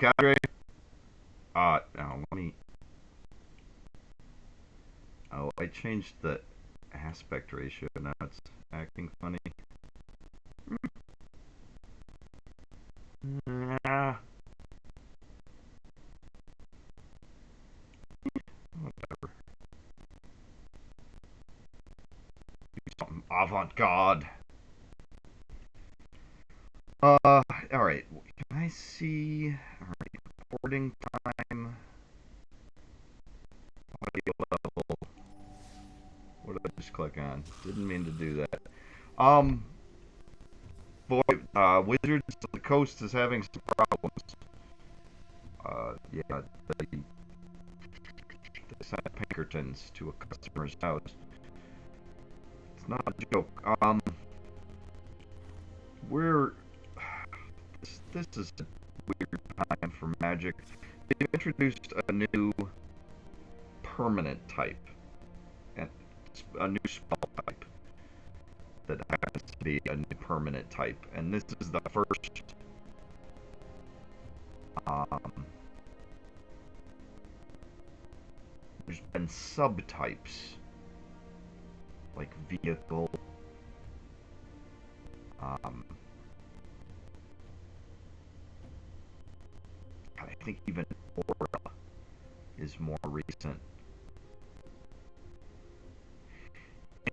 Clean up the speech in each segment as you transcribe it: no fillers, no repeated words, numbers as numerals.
cadre. Now let me. Oh, I changed the aspect ratio. Now it's acting funny. Nah, whatever. Do something avant-garde. All right. Can I see? All right. Recording time. Audio level. What did I just click on? Didn't mean to do that. Um, boy, Wizards of the Coast is having some problems. Yeah, they sent Pinkertons to a customer's house. It's not a joke. We're this is a weird time for Magic. They've introduced a new permanent type and a new spell type that happens to be a new permanent type, and this is the first. There's been subtypes like vehicle. I think even aura is more recent.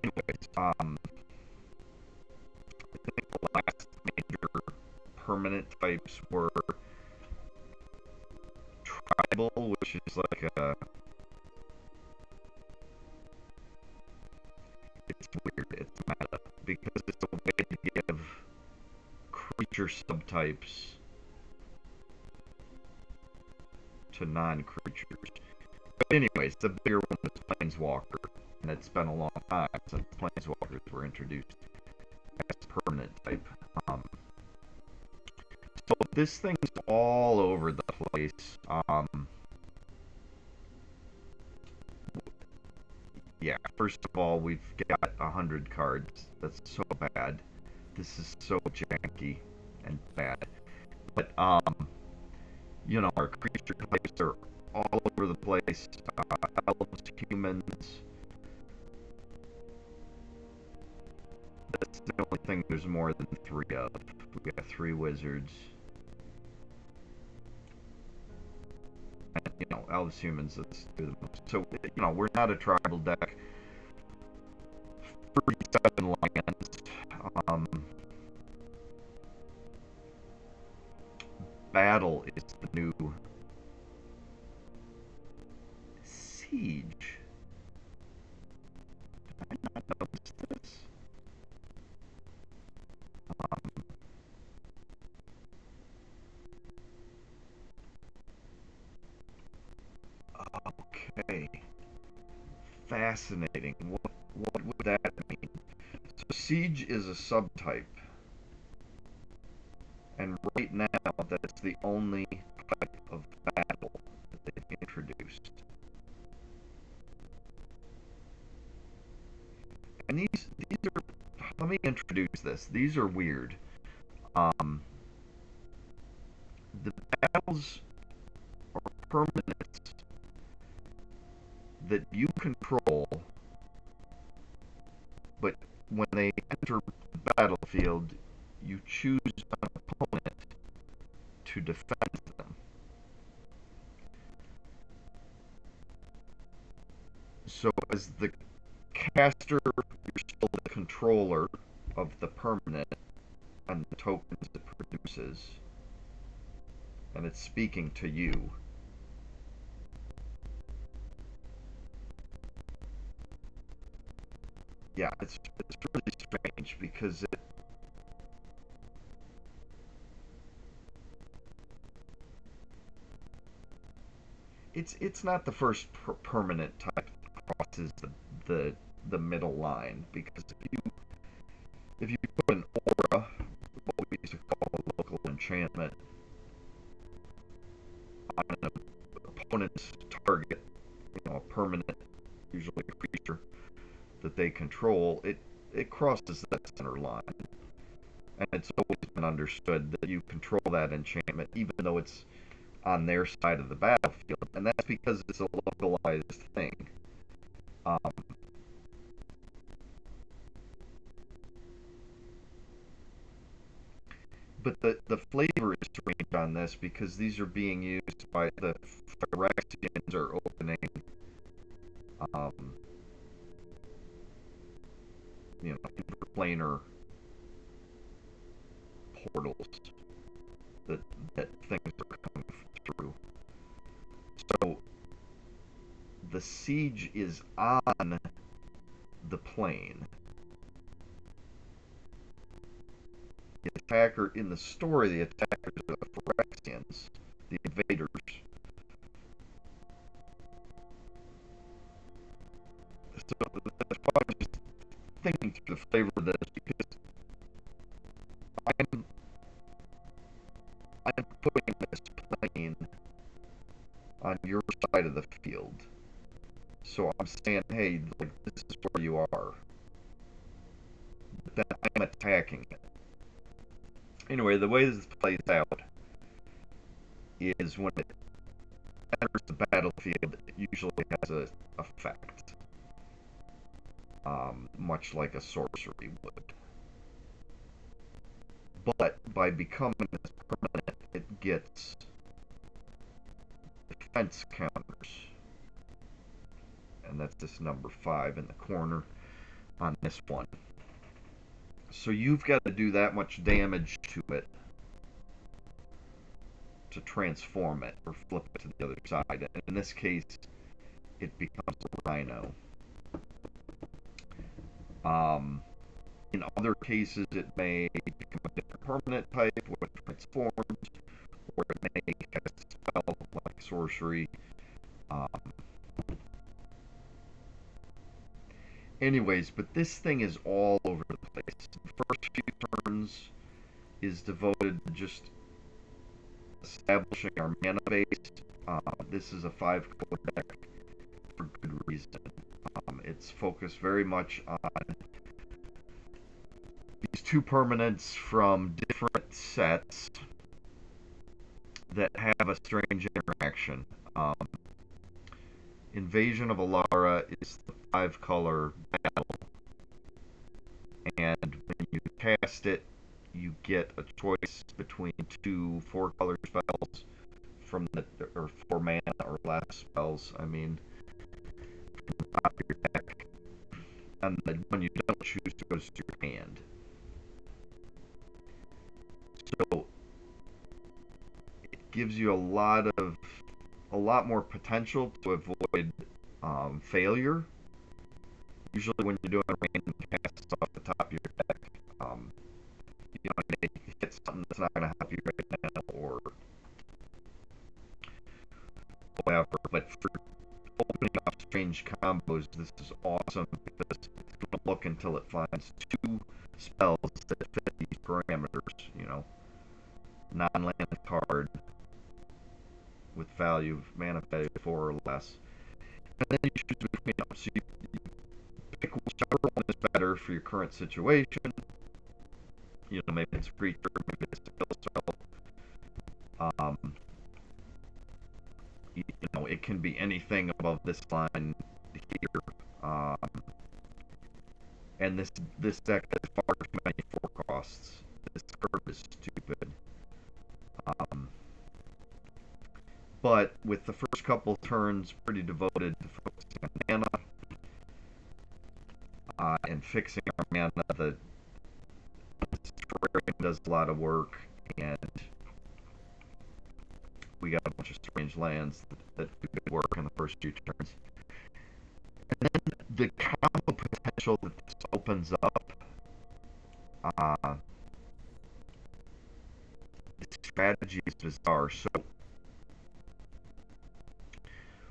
Anyways, I think the last major permanent types were tribal, which is like a. It's weird. It's meta because it's a way to give creature subtypes to non-creatures. But anyways, the bigger one is Planeswalker, and it's been a long time since Planeswalkers were introduced as permanent type. So this thing's all over the place. Yeah, first of all, we've got 100 cards. That's so bad. This is so janky and bad. But, our creature types are all over the place. Elves, humans. That's the only thing there's more than 3 of. We got 3 wizards. And, elves, humans, let's do the most. So, we're not a tribal deck. 37 lands. Battle is the new siege. Did I not notice this? Okay. Fascinating. What would that mean? So siege is a subtype. And right now, that's the only type of battle that they've introduced. And these are, let me introduce this. These are weird. The battles are permanents that you control, but when they enter the battlefield, you choose an opponent to defend them. So as the caster, you're still the controller of the permanent and the tokens it produces, and it's speaking to you. Yeah, it's really strange because it's not the first permanent type that crosses the middle line, because if you put an aura, what we used to call a local enchantment, on an opponent's target, a permanent, usually a creature that they control, it crosses that center line. And it's always been understood that you control that enchantment, even though it's on their side of the battlefield, and that's because it's a localized thing. Um, but the flavor is strange on this because these are being used by the Phyrexians are opening, um, interplanar portals that things are coming through. So the siege is on the plane. The attacker in the story, the attackers are the Phyrexians, the invaders. So that's why I'm just thinking through the flavor of this because I'm putting this plane on your side of the field. So I'm saying, hey, like this is where you are. But then I'm attacking it. Anyway, the way this plays out is when it enters the battlefield, it usually has an effect, much like a sorcery would. But by becoming this permanent, it gets defense counters. And that's this number 5 in the corner on this one. So you've got to do that much damage to it to transform it or flip it to the other side. And in this case, it becomes a rhino. In other cases, it may become a different permanent type, or it transforms, or it may cast a spell like sorcery. Anyways, but this thing is all over the place. The first few turns is devoted to just establishing our mana base. This is a 5-color deck for good reason. It's focused very much on these 2 permanents from different sets that have a strange interaction. Invasion of Alara is the 5-color battle, and when you cast it, you get a choice between 2 4-color spells from or 4 mana or less spells. I mean, from the top of your deck, and the one you don't choose goes to your hand. So it gives you a lot more potential to avoid failure. Usually when you're doing a random cast off the top of your deck, you may hit something that's not going to help you right now or whatever. But for opening up strange combos, this is awesome because it's going to look until it finds 2 spells that fit these parameters. Non-land card with mana value 4 or less. And then you choose between them. So you pick whichever one is better for your current situation. Maybe it's a creature, maybe it's a kill spell. It can be anything above this line here. And this deck has far too many 4 costs. This curve is stupid. But with the first couple turns pretty devoted to focusing on mana and fixing our mana, the terrarium does a lot of work, and we got a bunch of strange lands that do good work in the first 2 turns. And then the combo potential that this opens up, the strategy is bizarre. So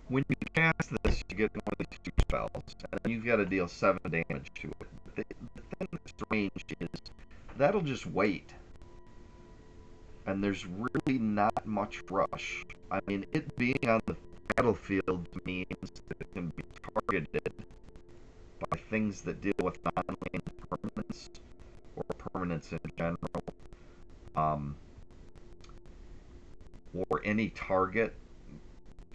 when you cast this, you get one of these 2 spells, and then you've got to deal 7 damage to it. The thing that's strange is that'll just wait, and there's really not much rush. I mean, it being on the battlefield means that it can be targeted by things that deal with non-land permanents or permanents in general. or any target.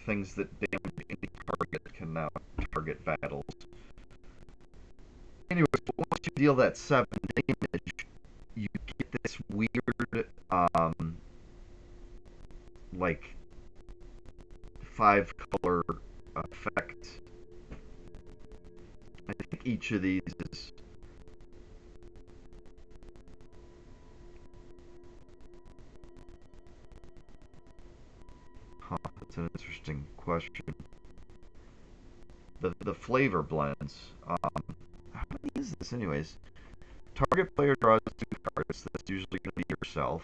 Things that damage any target can now target battles. Anyways, once you deal that 7 damage, you get this weird, like 5-color effect. I think each of these is that's an interesting question. The flavor blends. How many is this, anyways? Target player draws 2 cards. That's usually going to be yourself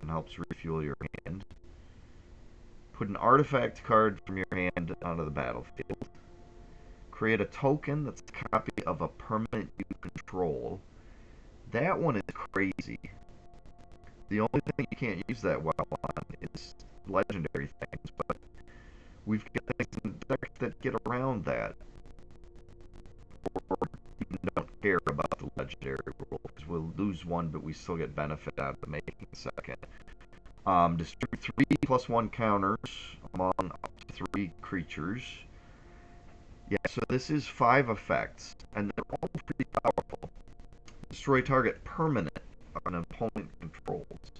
and helps refuel your hand. Put an artifact card from your hand onto the battlefield. Create a token that's a copy of a permanent you control. That one is crazy. The only thing you can't use that well on is legendary things, but we've got things in the deck that get around that. Or even don't care about the legendary rule, because we'll lose one, but we still get benefit out of making a second. Distribute 3+1 counters among up to 3 creatures. Yeah, so this is 5 effects, and they're all pretty powerful. Destroy target permanent an opponent controls.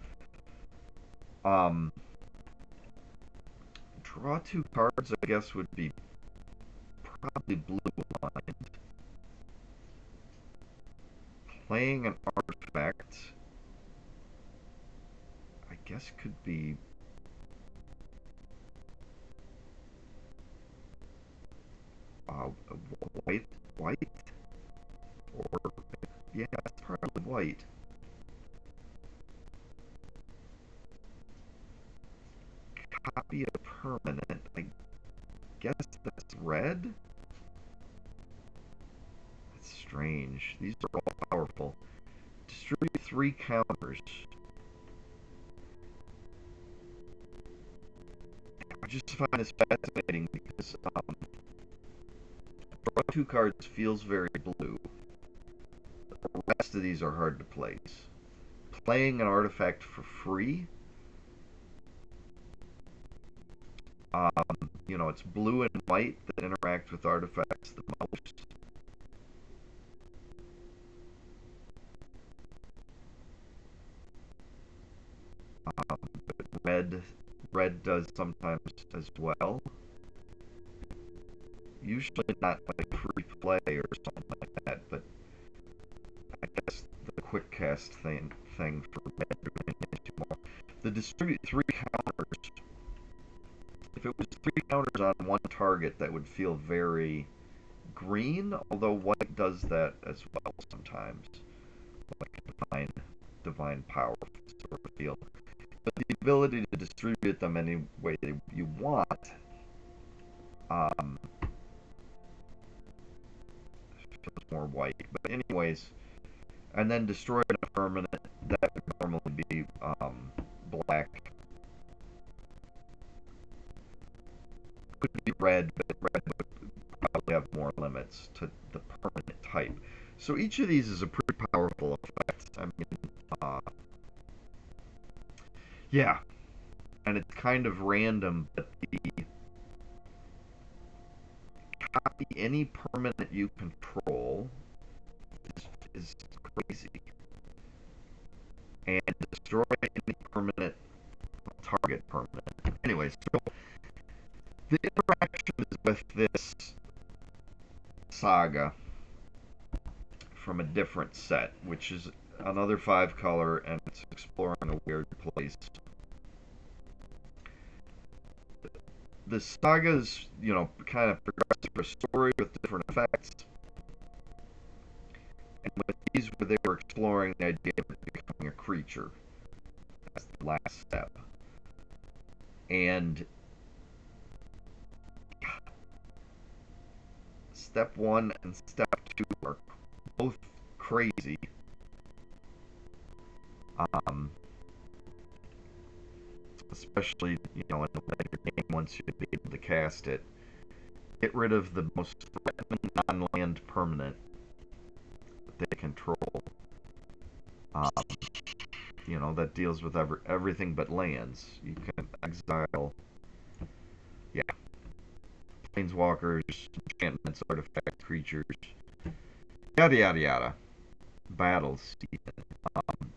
Draw 2 cards, I guess, would be probably blue aligned. Playing an artifact, I guess, could be white, or yeah, it's probably white. Copy of permanent, I guess that's red? That's strange. These are all powerful. Distribute 3 counters. I just find this fascinating because draw 2 cards feels very blue. The rest of these are hard to place. Playing an artifact for free. You know, it's blue and white that interact with artifacts the most. But red does sometimes as well. Usually not like free play or something like that, but I guess the quick cast thing for red really into more. The distribute 3 counters. If it was 3 counters on one target, that would feel very green, although white does that as well sometimes. Like divine power sort of feel. But the ability to distribute them any way you want feels more white. But anyways, and then destroy a permanent, that would normally be black. Could be red, but red would probably have more limits to the permanent type. So each of these is a pretty powerful effect. I mean, yeah, and it's kind of random, but the copy any permanent you control is crazy. And destroy any permanent target permanent. Anyways, so the interactions with this saga from a different set, which is another 5-color, and it's exploring a weird place. The sagas, you know, kind of progress through a story with different effects. And with these, where they were exploring the idea of becoming a creature. That's the last step. And step 1 and step 2 are both crazy. Especially, you know, in the later game, once you'd be able to cast it. Get rid of the most threatening non-land permanent that they control. You know, that deals with everything but lands. You can exile, yeah, planeswalkers, enchantments, artifact creatures, yada yada yada. Battles. Um,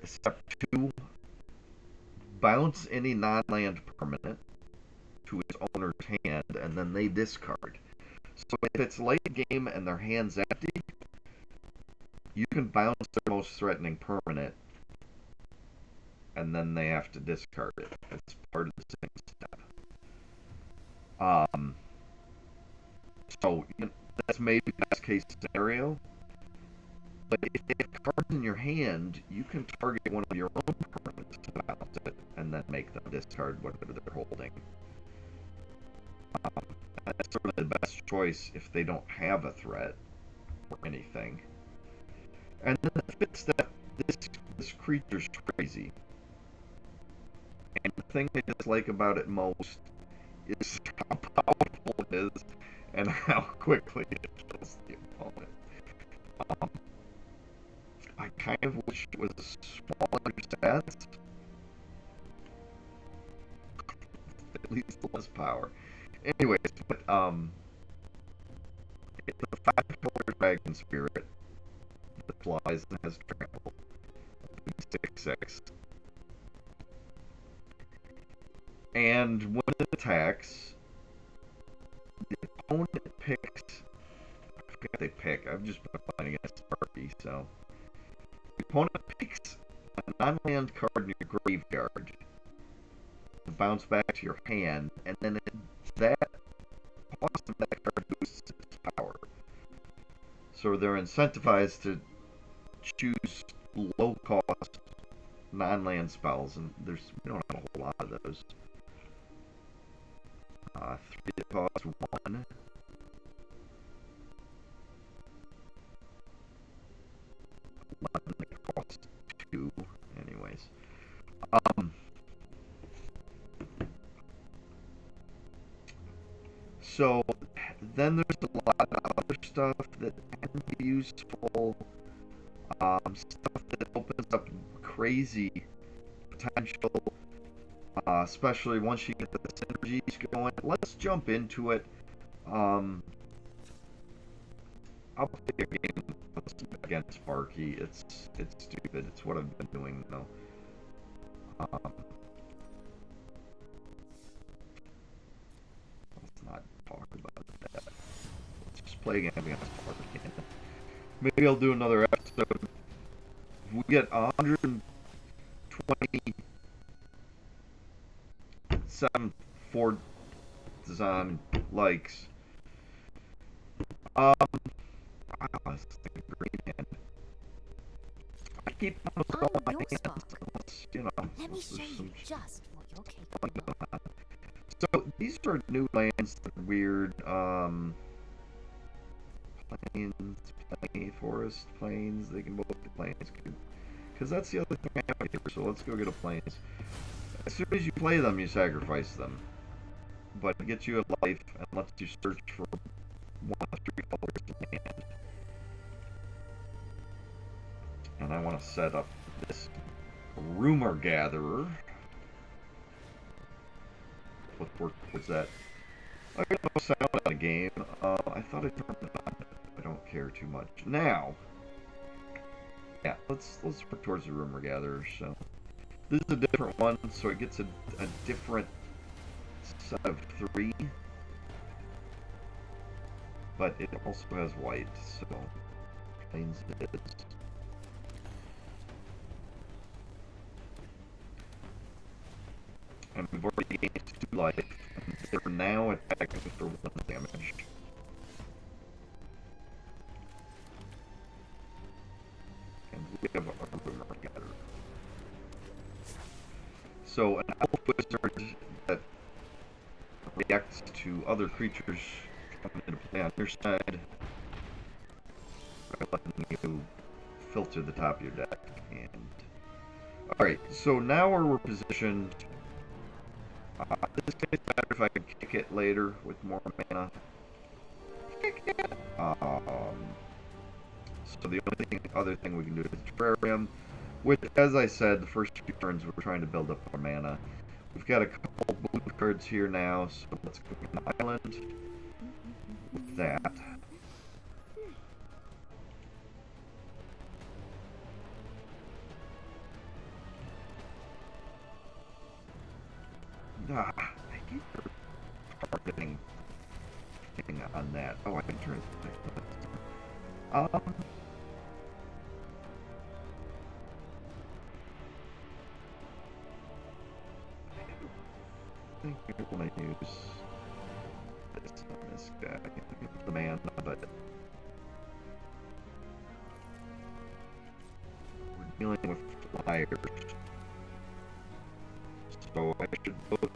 Step 2, bounce any non-land permanent to its owner's hand, and then they discard. So if it's late game and their hand's empty, you can bounce their most threatening permanent, and then they have to discard it. It's part of the same step. Um, so that's maybe best case scenario. But if you have cards in your hand, you can target one of your own permanents to bounce it, and then make them discard whatever they're holding. That's sort of the best choice if they don't have a threat or anything. And then the fifth step, this creature's crazy. And the thing I dislike about it most is how powerful it is and how quickly it kills the opponent. I kind of wish it was smaller stats, at least less power. Anyways, but it's a 5-color dragon spirit that flies and has trample. 6/6. And when it attacks, the opponent picks. I forgot they pick. I've just been playing against Sparky, so. The opponent picks a non-land card in your graveyard to bounce back to your hand, and then that cost of that card boosts its power. So they're incentivized to choose low-cost non-land spells, and we don't have a whole lot of those. 3 that cost 1. 11 that cost 2. Anyways. So then there's a lot of other stuff that can be useful. Stuff that opens up crazy potential, especially once you get the synergies going. Let's jump into it. I'll play a game against Sparky. It's stupid. It's what I've been doing though. Let's not talk about that. Let's just play a game against Sparky. Maybe I'll do another episode. If we get 127 Ford design likes. This thing green hand. I keep on throwing my hands unless, you know, Let me show you just what you're capable of. So these are new lands that are weird. Forest, plains. They can both be plains. Because that's the other thing I have here. So let's go get a plains. As soon as you play them, you sacrifice them. But it gets you a life and lets you search for 1 of 3 colors in hand. And I want to set up this rumor gatherer. Let's work towards that. I got no sound on the game. I thought I turned it on. I don't care too much. Now, yeah, let's work towards the rumor gatherer. So this is a different one, so it gets a different set of 3. But it also has white, so plains it is. And we've already gained 2 life, and they're now attacking for 1 damage. And we have a rumor gatherer. So an elf wizard that reacts to other creatures coming into play on your side by letting you filter the top of your deck. And alright, so now we're positioned. This case matter if I can kick it later with more mana. Kick it! So the only other thing we can do is Terrarium, which, as I said, the first few turns we're trying to build up our mana. We've got a couple blue cards here now, so let's go to an island with that. I keep targeting on that. Oh, I can turn it. I think I want to use this on this guy. The mana, but we're dealing with flyers. So I should both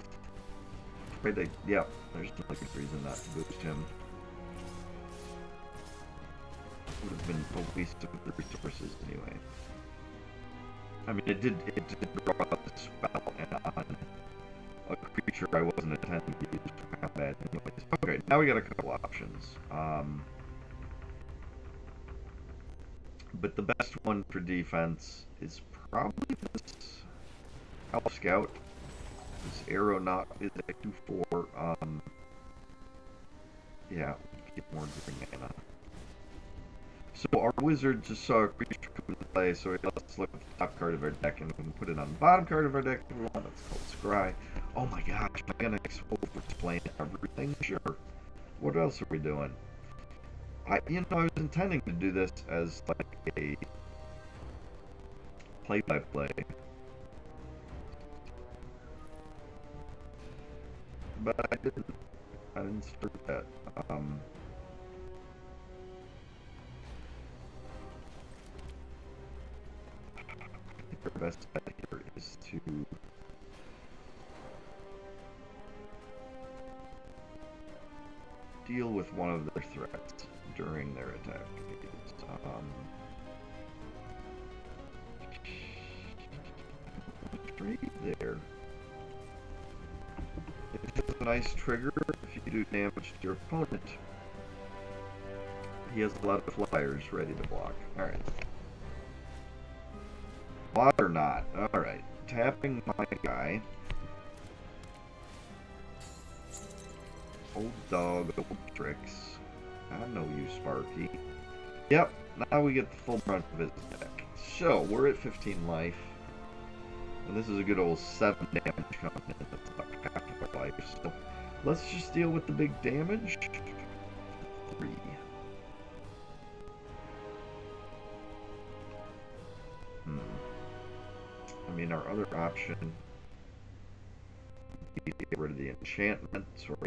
try to, yeah, there's no good reason not to boost him. Would have been a waste of the resources anyway. I mean, it did draw out the spell and on a creature I wasn't intending to use for combat anyways. Okay, now we got a couple options. But the best one for defense is probably this Elf Scout. This Aeronaut is a 2/4. Yeah, we get more green mana. So our wizard just saw a creature come into play, so let's look at the top card of our deck and we can put it on the bottom card of our deck if we want. That's called Scry. Oh my gosh, am I gonna explain everything? Sure. What else are we doing? I was intending to do this as like a play-by-play. But I didn't start that. I think our best bet here is to deal with one of their threats during their attack phase. Trade there. It has a nice trigger if you do damage to your opponent. He has a lot of flyers ready to block. Alright. Block or not. Alright. Tapping my guy. Old dog, old tricks. I know you, Sparky. Yep, now we get the full brunt of his attack. So, we're at 15 life. And this is a good old 7 damage coming in. That's about half of our life. So, let's just deal with the big damage. 3. I mean, our other option would be to get rid of the enchantment. So,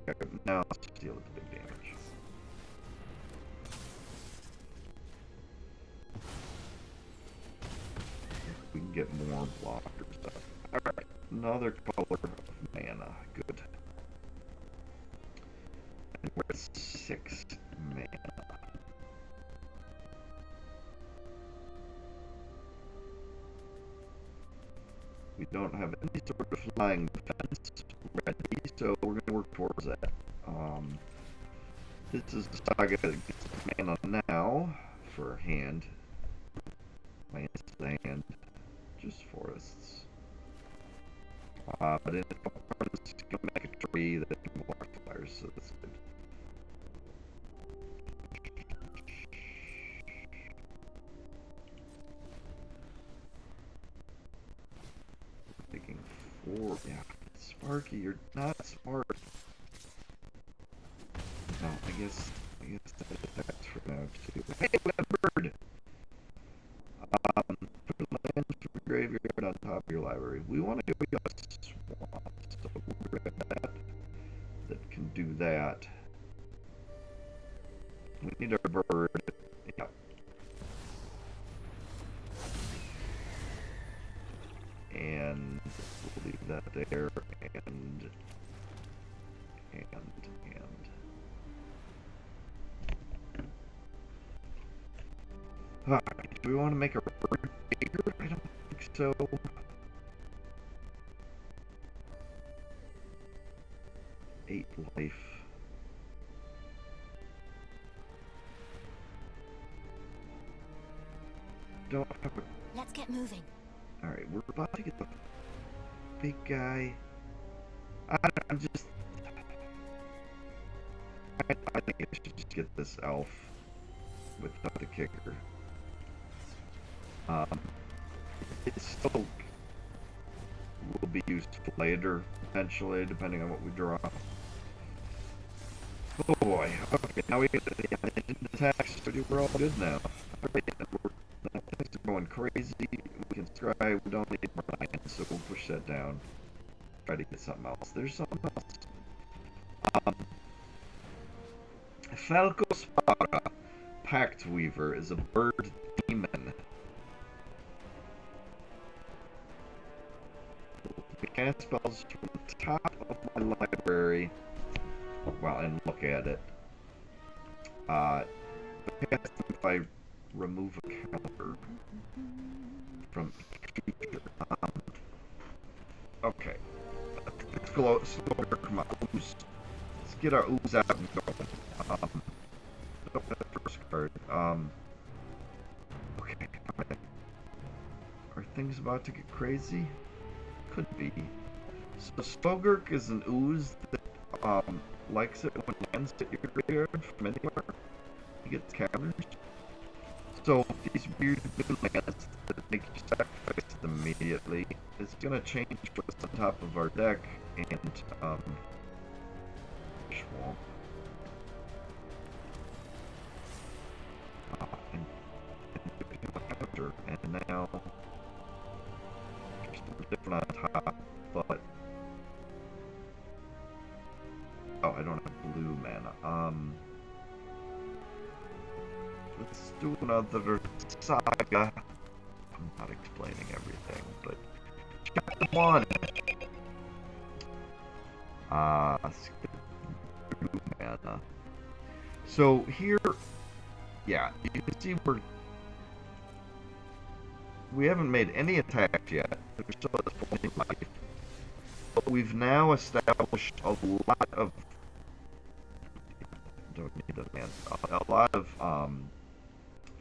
now let's just deal with the big damage. We can get more blocker stuff. Alright, another color of mana. Good. And we're at 6 mana. We don't have any sort of flying defense ready, so we're going to work towards that. This is the saga that gets mana now for hand. Lands to the hand. Just forests. But in a couple turns, it's going to make a tree that can block fires, so that's good. Taking 4. Yeah, Sparky, you're not smart. No, I guess that's for now too. Hey, that bird! Put a land from the graveyard on top of your library. We want to go a swamp, so we're at that can do that. We need our bird. Yep. And we'll leave that there, and alright, do we want to make a bird bigger? I don't think so. Eight life. know. Let's get moving. Alright, we're about to get the big guy. I'm just. I think I should just get this elf without the kicker. It's still will be useful later, potentially, depending on what we draw. Oh boy. Okay, now we get the unending attacks, so we're all good now. Alright, things are going crazy. We can scry, we don't need Brian, so we'll push that down. Try to get something else. There's something else. Falco Spada, Pact Weaver, is a bird demon. I cast spells from the top of my library. Well, and look at it. Cast them if I remove a counter from each creature. Okay. Let's go slower. Come on, ooze. Let's get our ooze out and go. That first card. Okay. Are things about to get crazy? Could be. So Stogurk is an ooze that likes it when it lands at your graveyard from anywhere. He gets counters. So these weird new lands that make you sacrifice them immediately is gonna change what's on top of our deck and swamp. And now there's something different on top, but oh, I don't have blue mana. Let's do another saga. I'm not explaining everything, but chapter 1. Blue mana. So here, yeah, you can see we haven't made any attacks yet. There's still this point in life. But we've now established a lot of don't need the land. A lot of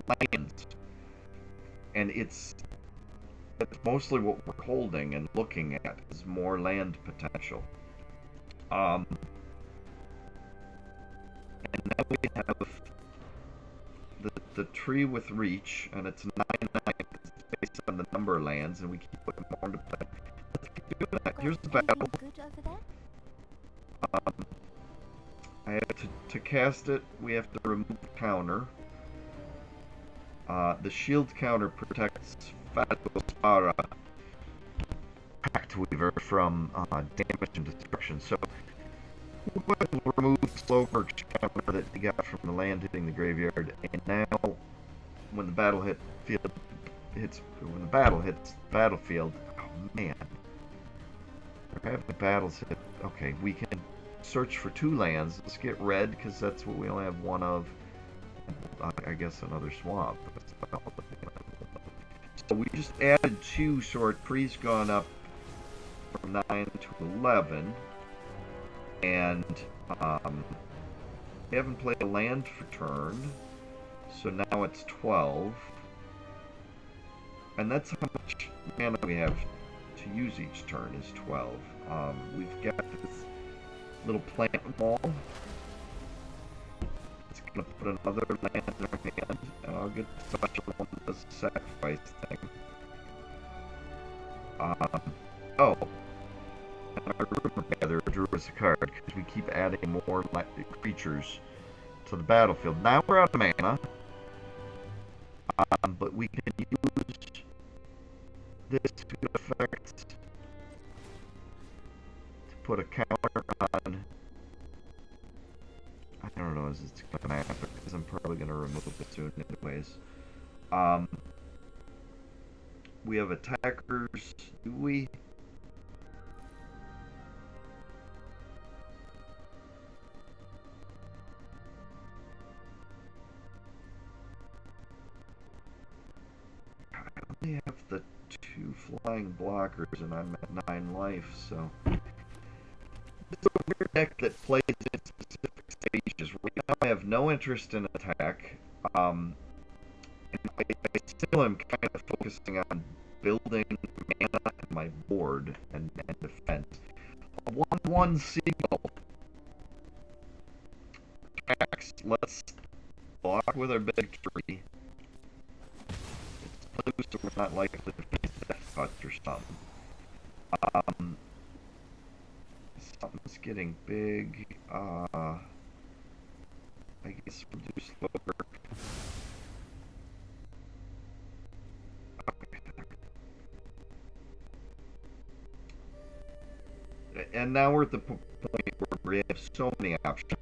lands. And it's mostly what we're holding and looking at is more land potential. And now we have the tree with reach, and it's 9/9. It's based on the number of lands, and we keep putting more into play. Let's keep doing that. Here's the battle. Good over there? I have to cast it. We have to remove a counter. The shield counter protects Falco Spada, Pact Weaver, from damage and destruction. So we'll remove Slowberg's counter that he got from the land hitting the graveyard, and now when the battle hits the battlefield, oh man, we're having battles hit. Okay, we can search for 2 lands. Let's get red because that's what we only have one of. I guess another swamp. So we just added 2, so our tree's gone up from 9 to 11. And we haven't played a land for turn, so now it's 12. And that's how much mana we have to use each turn is 12. We've got this little plant wall. It's gonna put another land in our hand, and I'll get the special one that does the sacrifice thing. Oh, and our rumor gatherer drew us a card because we keep adding more creatures to the battlefield. Now we're out of mana, but we can use this to good effect to put a counter on. I don't know if it's gonna happen because I'm probably gonna remove it soon anyways. We have attackers, do we? I only have the 2 flying blockers and I'm at 9 life, so it's a weird deck that plays in specific stages. Right now I have no interest in attack, and I still am kind of focusing on building mana and my board and defense. A 1/1 seagull. Attacks. Let's block with our big tree. It's blue, so we're not likely to face death touch or something. Something's getting big. I guess we'll do slower. And now we're at the point where we have so many options.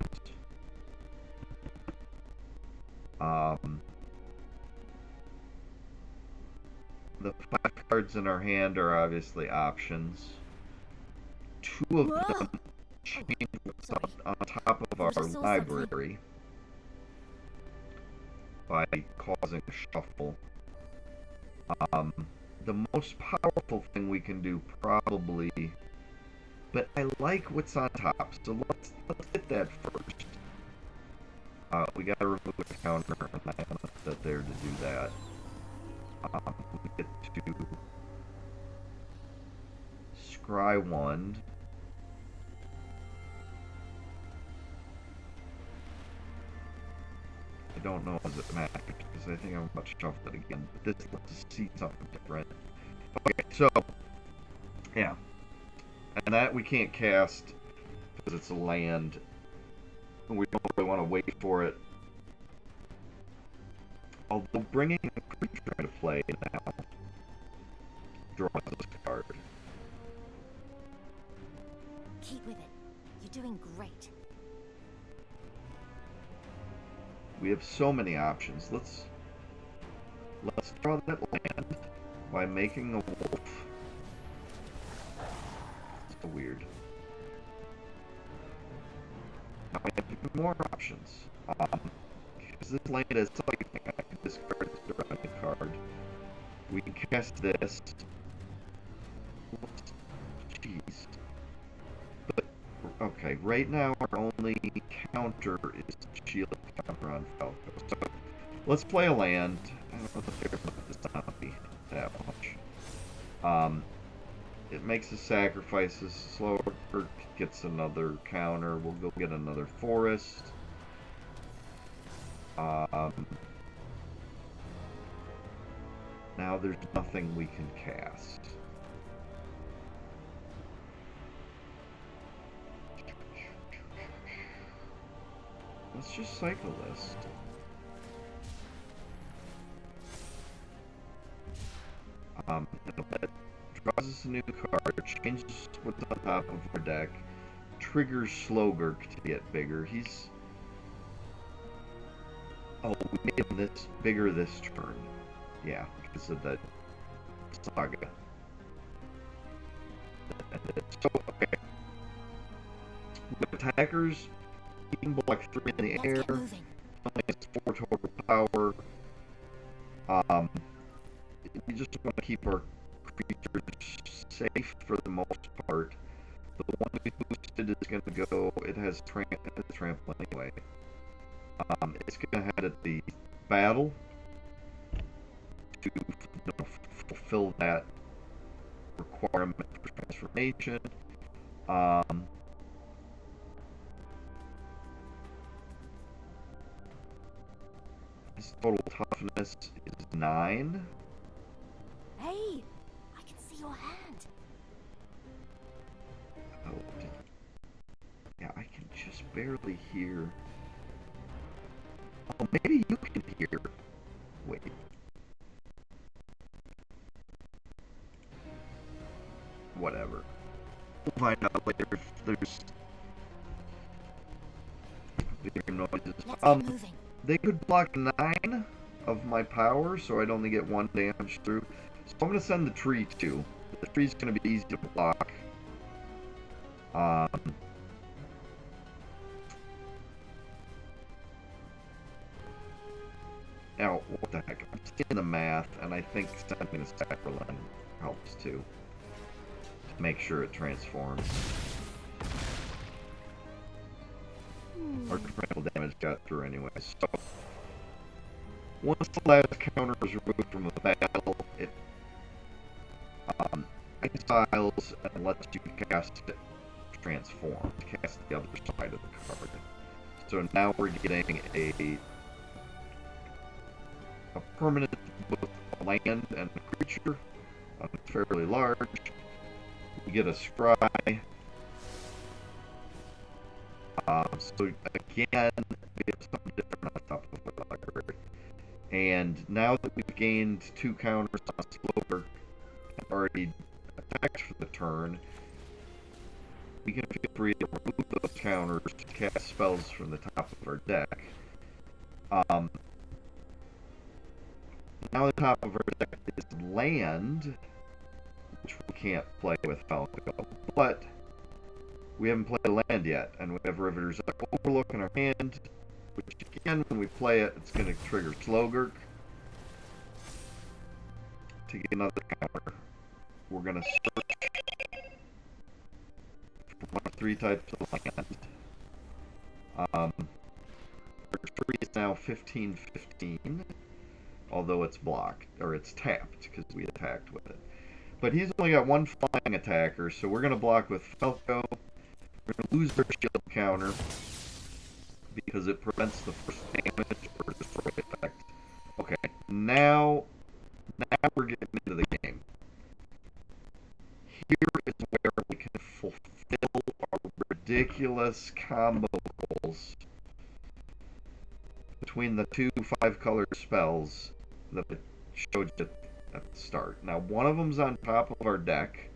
The 5 cards in our hand are obviously options. 2 of them change what's on top of our library by causing a shuffle. The most powerful thing we can do probably, but I like what's on top, so let's hit that first. We gotta remove a counter, and I have that there to do that. We get to scry 1. I don't know if it matters, because I think I'm about to shuffle it again, but this lets us see something different. Okay, so, yeah. And that we can't cast, because it's a land, and we don't really want to wait for it. Although bringing a creature into play now draws this card. Keep with it. You're doing great. We have so many options. Let's draw that land by making a wolf. It's so weird. Now we have even more options. Because this land is something I can discard this surrounding card. We can cast this. Jeez. But okay, right now our only counter is shield counter on Falco. So let's play a land. I don't know if I care about the zombie that much. It makes the sacrifices slower, gets another counter. We'll go get another forest. Now there's nothing we can cast. Let's just cycle this. That draws us a new card, changes what's on top of our deck, triggers Slogurk to get bigger. He's... Oh, we made him this bigger this turn. Yeah, because of the saga. So, okay. With attackers, he can block 3 in the air. Only has 4 total power. We just want to keep our creatures safe for the most part. The one we boosted is going to go. It has trample anyway. It's going to head at the battle to fulfill that requirement for transformation. His total toughness is 9. Hey, I can see your hand. Oh, yeah, I can just barely hear. Oh, maybe you can hear. Wait. Whatever. We'll find out later if there's bigger noises. Let's get moving. They could block 9 of my power, so I'd only get 1 damage through. So I'm going to send the tree too. The tree's going to be easy to block. Now, what the heck? I'm seeing the math, and I think sending the Sacralin helps too. To make sure it transforms. Our critical damage got through anyway, so... Once the last counter is removed from the battle, it exiles and lets you cast it transform, cast the other side of the card. So now we're getting a permanent, both a land and a creature. It's fairly large. We get a scry. So again, we have something different on top of our library. And now that we've gained 2 counters on Slower and already attacked for the turn, we can feel free to remove those counters to cast spells from the top of our deck. Now the top of our deck is land, which we can't play with Falco, but we haven't played a land yet, and we have Riveter's Overlook in our hand, which again, when we play it, it's going to trigger Slogurk to get another counter. We're going to search for one of 3 types of land. Our tree is now 15/15, although it's blocked, or it's tapped, because we attacked with it. But he's only got 1 flying attacker, so we're going to block with Falco. We're going to lose our shield counter, because it prevents the first damage or destroy effect. Okay, now we're getting into the game. Here is where we can fulfill our ridiculous combo goals between the 2 5-color spells that I showed you at the start. Now, one of them's on top of our deck,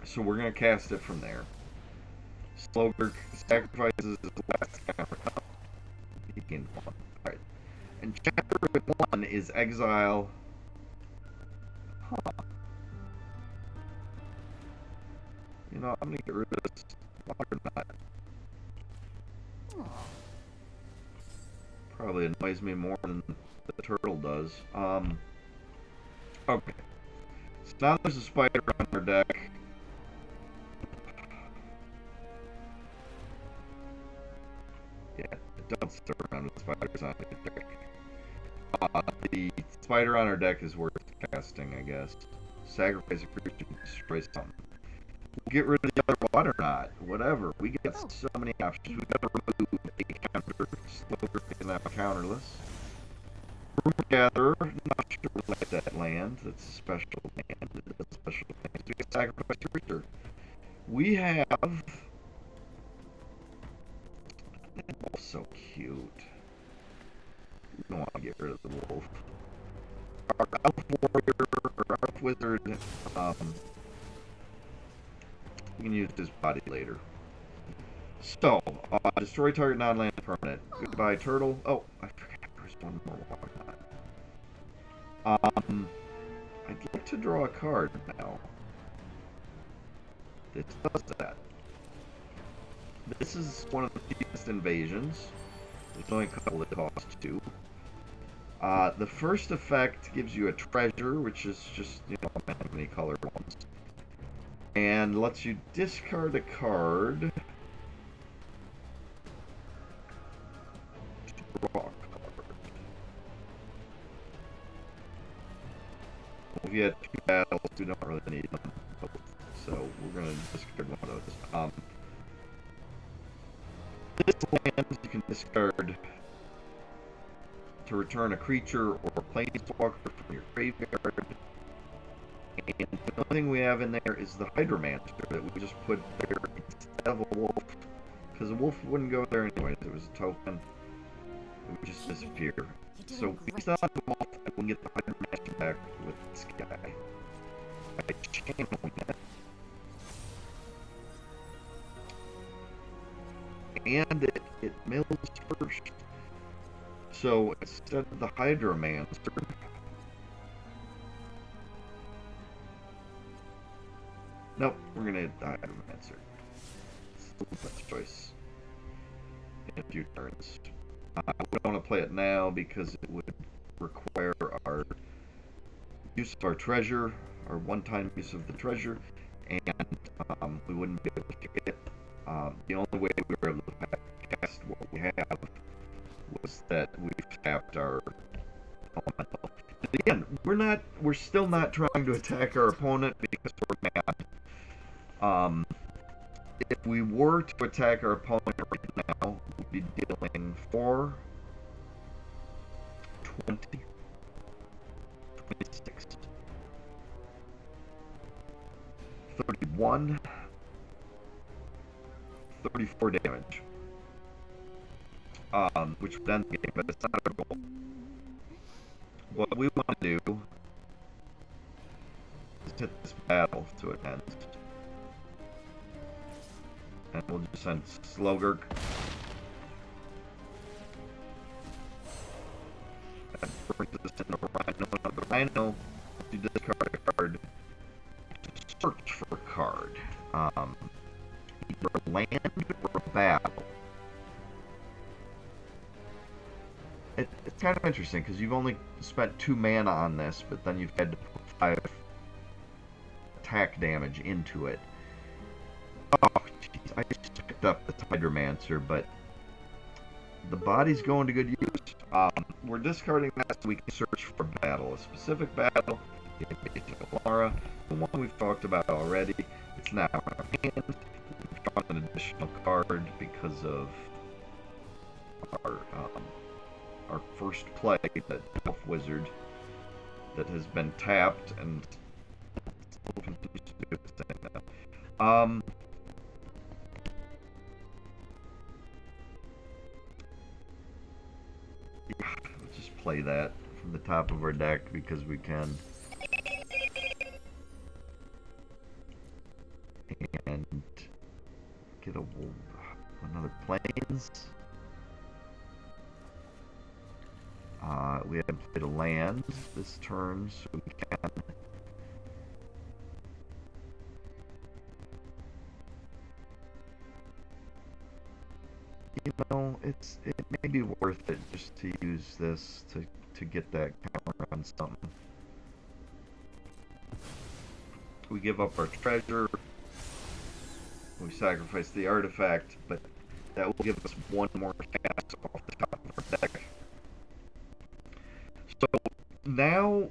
so we're going to cast it from there. Slogurk sacrifices his last counter. He gained 1. Alright. And chapter 1 is exile. Huh. You know, I'm going to get rid of this water knot. Probably annoys me more than the turtle does. Okay. So now there's a spider on our deck. Yeah, don't sit around with spiders on your deck. The spider on our deck is worth casting, I guess. Sacrifice a creature and destroy something. We'll get rid of the other water knot. Whatever. We get so many options. We gotta remove a counter. Slower is now counterless. Rumor Gatherer. Not sure we like that land. That's a special land. It does special things. We can sacrifice a creature. We have. They're both so cute. We don't want to get rid of the wolf. Our elf warrior or elf wizard. We can use his body later. So, destroy target non-land permanent. Goodbye, turtle. Oh, I forgot there's one more water knot. I'd like to draw a card now. This does that. This is one of the fewest invasions. There's only a couple that cost 2. The first effect gives you a treasure, which is just, you know, many colored ones. And lets you discard a card to draw a card. If you had 2 battles, we don't really need them both. So we're going to discard one of those. This land you can discard to return a creature or a planeswalker from your graveyard. And the only thing we have in there is the Hydromancer that we just put there instead of a wolf. Because a wolf wouldn't go there anyways. It was a token. It would just disappear. So we still have the wolf and we can get the Hydromancer back with this guy. By channeling it. And it mills first. So instead of the Hydromancer, nope, we're gonna hit the Hydromancer. It's the best choice in a few turns. We don't want to play it now because it would require our use of our treasure, our one-time use of the treasure, and we wouldn't be able to get it. The only way we were able to cast what we have was that we've tapped our elemental. And again, we're still not trying to attack our opponent because we're mad. If we were to attack our opponent right now, we'd be dealing 4, 20, 26, 31, 34 damage. Which would end the game, but it's not our goal. What we want to do is hit this battle to an end. And we'll just send Slogurk. That brings us into Rhino. Now the Rhino, you discard a card, just search for a card. Either a land or a battle. It's kind of interesting because you've only spent 2 mana on this, but then you've had to put 5 attack damage into it. Oh, jeez, I just picked up the Hydromancer, but the body's going to good use. We're discarding that so we can search for a battle. A specific battle, Laura, the one we've talked about already. It's now in our hand. We've drawn an additional card because of our first play, the Elf Wizard, that has been tapped and still continues to do the same now. Yeah, let's just play that from the top of our deck because we can. And get another Plains. We haven't played a land this turn, so we can. You know, it may be worth it just to use this to get that counter on something. We give up our treasure. We sacrifice the artifact, but that will give us 1 more cast off the top of our deck. So now,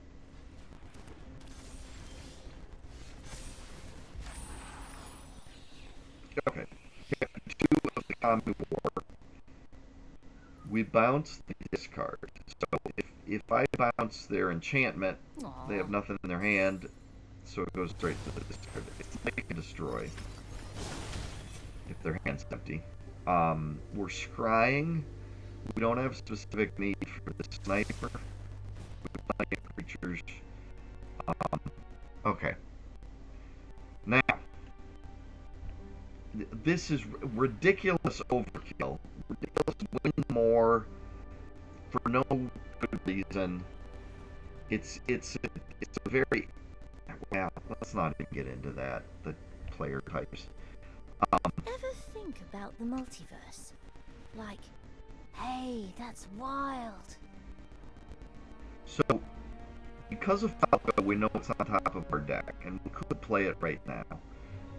okay, 2 of the Kami War. We bounce the discard. So if I bounce their enchantment, they have nothing in their hand, so it goes straight to the discard. It's make and destroy if their hand's empty. We're scrying. We don't have specific need for the sniper. Plenty of creatures. Okay. Now, this is ridiculous overkill. Ridiculous win more for no good reason. It's a very, well, let's not even get into that. The player types. Ever think about the multiverse? Like, hey, that's wild. So, because of Falco, we know it's on top of our deck, and we could play it right now.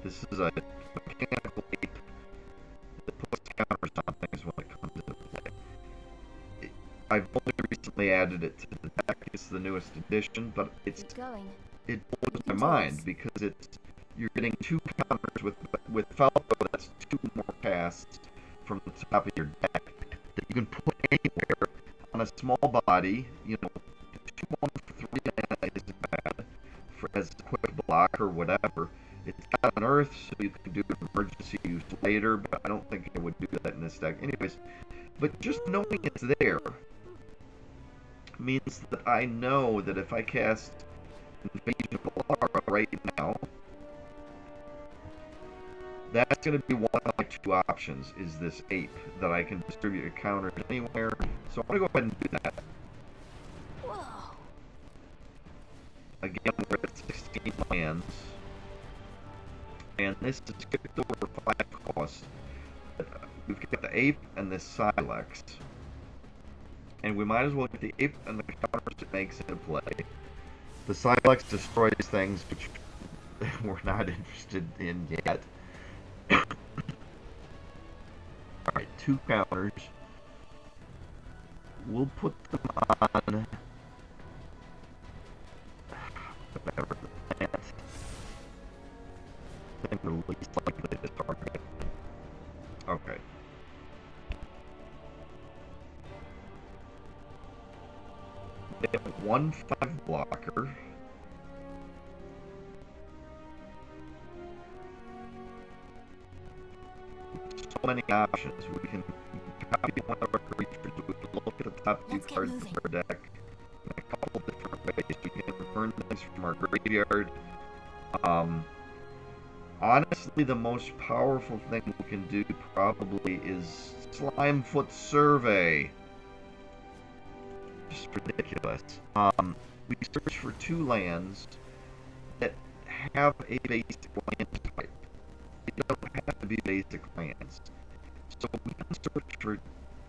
This is a mechanical ape that puts counters on things when it comes into play. I've only recently added it to the deck. It's the newest edition, but it blows my mind because you're getting 2 counters with Falco. That's 2 more casts from the top of your deck that you can put anywhere on a small body. You know, 2-1 for 3 mana isn't bad as a quick block or whatever. It's got an earth, so you can do an emergency use later, but I don't think I would do that in this deck. Anyways, but just knowing it's there means that I know that if I cast Invasion of Alara right now, that's going to be one of my 2 options, is this ape that I can distribute a counter anywhere. So I'm going to go ahead and do that. Whoa. Again, we're at 16 lands. And this is skipped over 5 costs. We've got the ape and this Silex. And we might as well get the ape and the counters it makes into play. The Silex destroys things which we're not interested in yet. Alright, 2 counters. we'll put them on whatever the plant thing we're least likely to target. Okay. They have 1/5 blocker. So many options. We can copy one of our creatures. We can look at the top 2 cards of our deck in a couple different ways. We can return things from our graveyard. Honestly, the most powerful thing we can do probably is Slimefoot Survey. Just ridiculous. We search for 2 lands that have a basic land type. They don't have to be basic lands. So we can search for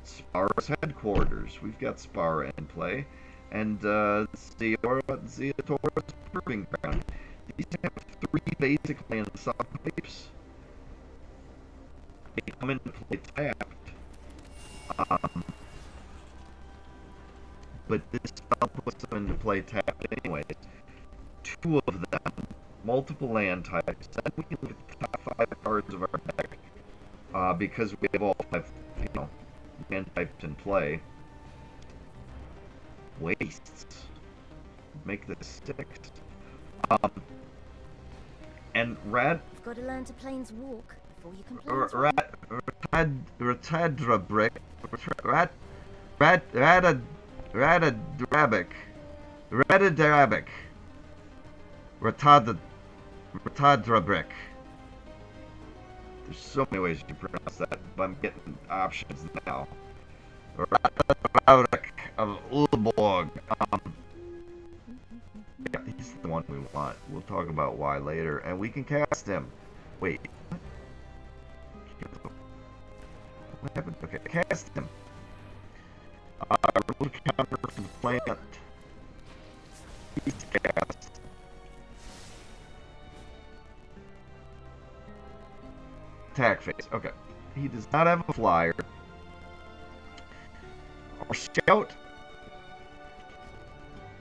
Spara's headquarters. We've got Spara in play. And Zeotora's proving ground. These have 3 basic land subtypes. They come into play tapped. But this spell puts them into play tapped anyways. 2 of them, multiple land types. Then we can look at the top 5 cards of our deck. Because we have all 5, land types in play. Wastes. Make this 6. And You've got to learn to planes walk before you can planes Ratadrabrick. There's so many ways you can pronounce that, but I'm getting options now. Ratadrabrick of Ulborg. Yeah, he's the one we want. We'll talk about why later. And we can cast him. Wait. What happened? Okay, cast him. Remove counter from the plant. He's cast. Attack phase. Okay. He does not have a flyer. Our scout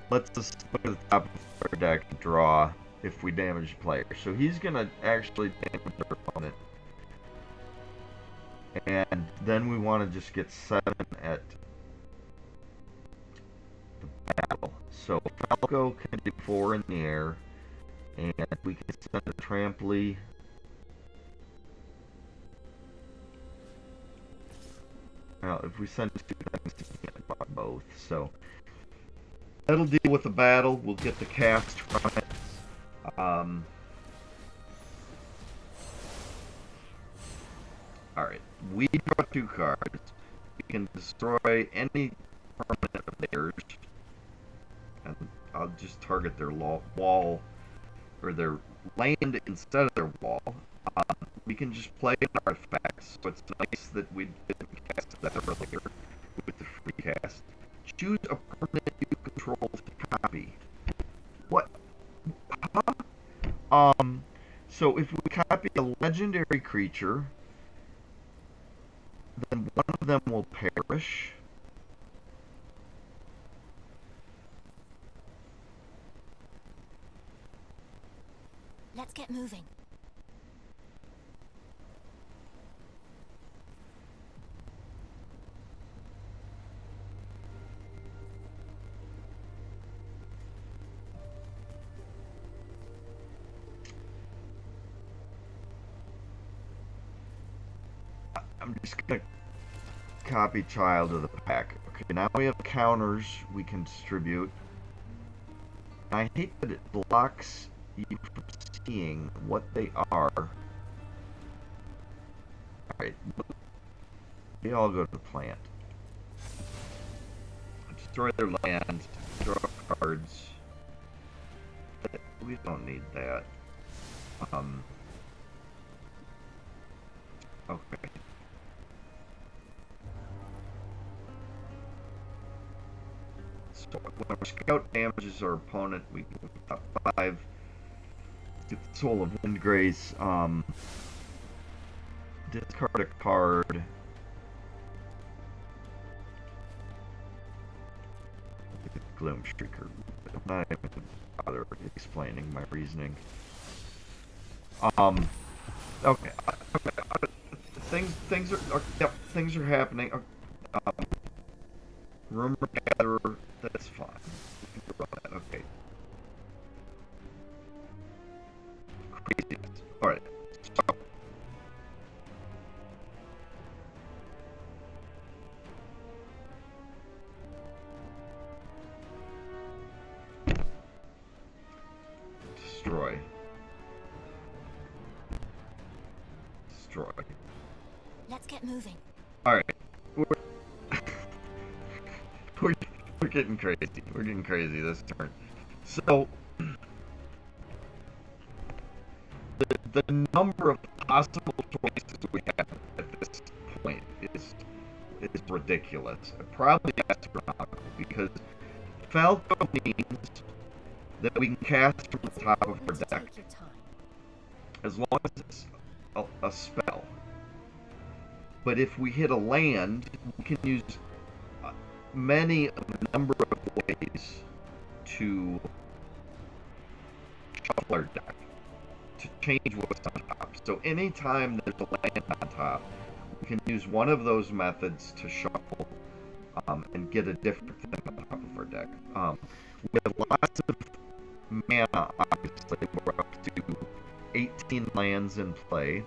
lets us put at the top of our deck and draw if we damage players. So he's gonna actually damage our opponent. And then we want to just get 7 at the battle. So Falco can do 4 in the air, and we can send a Trampley. Now, if we send 2 things, we can't buy both. So that'll deal with the battle. We'll get the cast from it. Alright, we draw 2 cards. We can destroy any permanent of theirs. And I'll just target their wall, or their land instead of their wall. We can just play an artifact, so it's nice that we didn't cast that earlier with the free cast. Choose a permanent you control to copy. What? Huh? So if we copy a legendary creature, then one of them will perish. Let's get moving. I'm just gonna copy Child of the Pack. Okay, now we have counters we can distribute. I hate that it blocks you from seeing what they are. Alright, they all go to the plant. Destroy their land, draw cards. We don't need that. Okay. So when our scout damages our opponent, we get top 5. Get the Soul of Windgrace. Discard a card. Gloom Shrieker. I'm not even gonna bother explaining my reasoning. Okay. Things are happening. Rumor gatherer, that's fine. We can run that. Okay. Craziness. All right. So, destroy. Destroy. Let's get moving. All right. We're, we're, we're getting crazy. We're getting crazy this turn. So, the number of possible choices we have at this point is ridiculous. Probably astronomical because Falco means that we can cast from the top of our deck as long as it's a spell. But if we hit a land, we can use many of a number of ways to shuffle our deck, to change what's on top. So anytime there's a land on top, we can use one of those methods to shuffle and get a different thing on top of our deck. With lots of mana, obviously, we're up to 18 lands in play.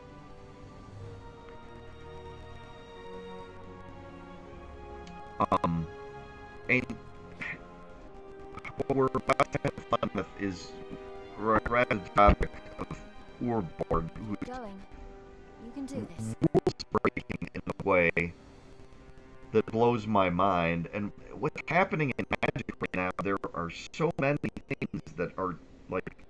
And what we're about to have fun with is rather the topic of Urborg, who's Going. You can do this. rules breaking in a way that blows my mind. And what's happening in Magic right now, there are so many things that are like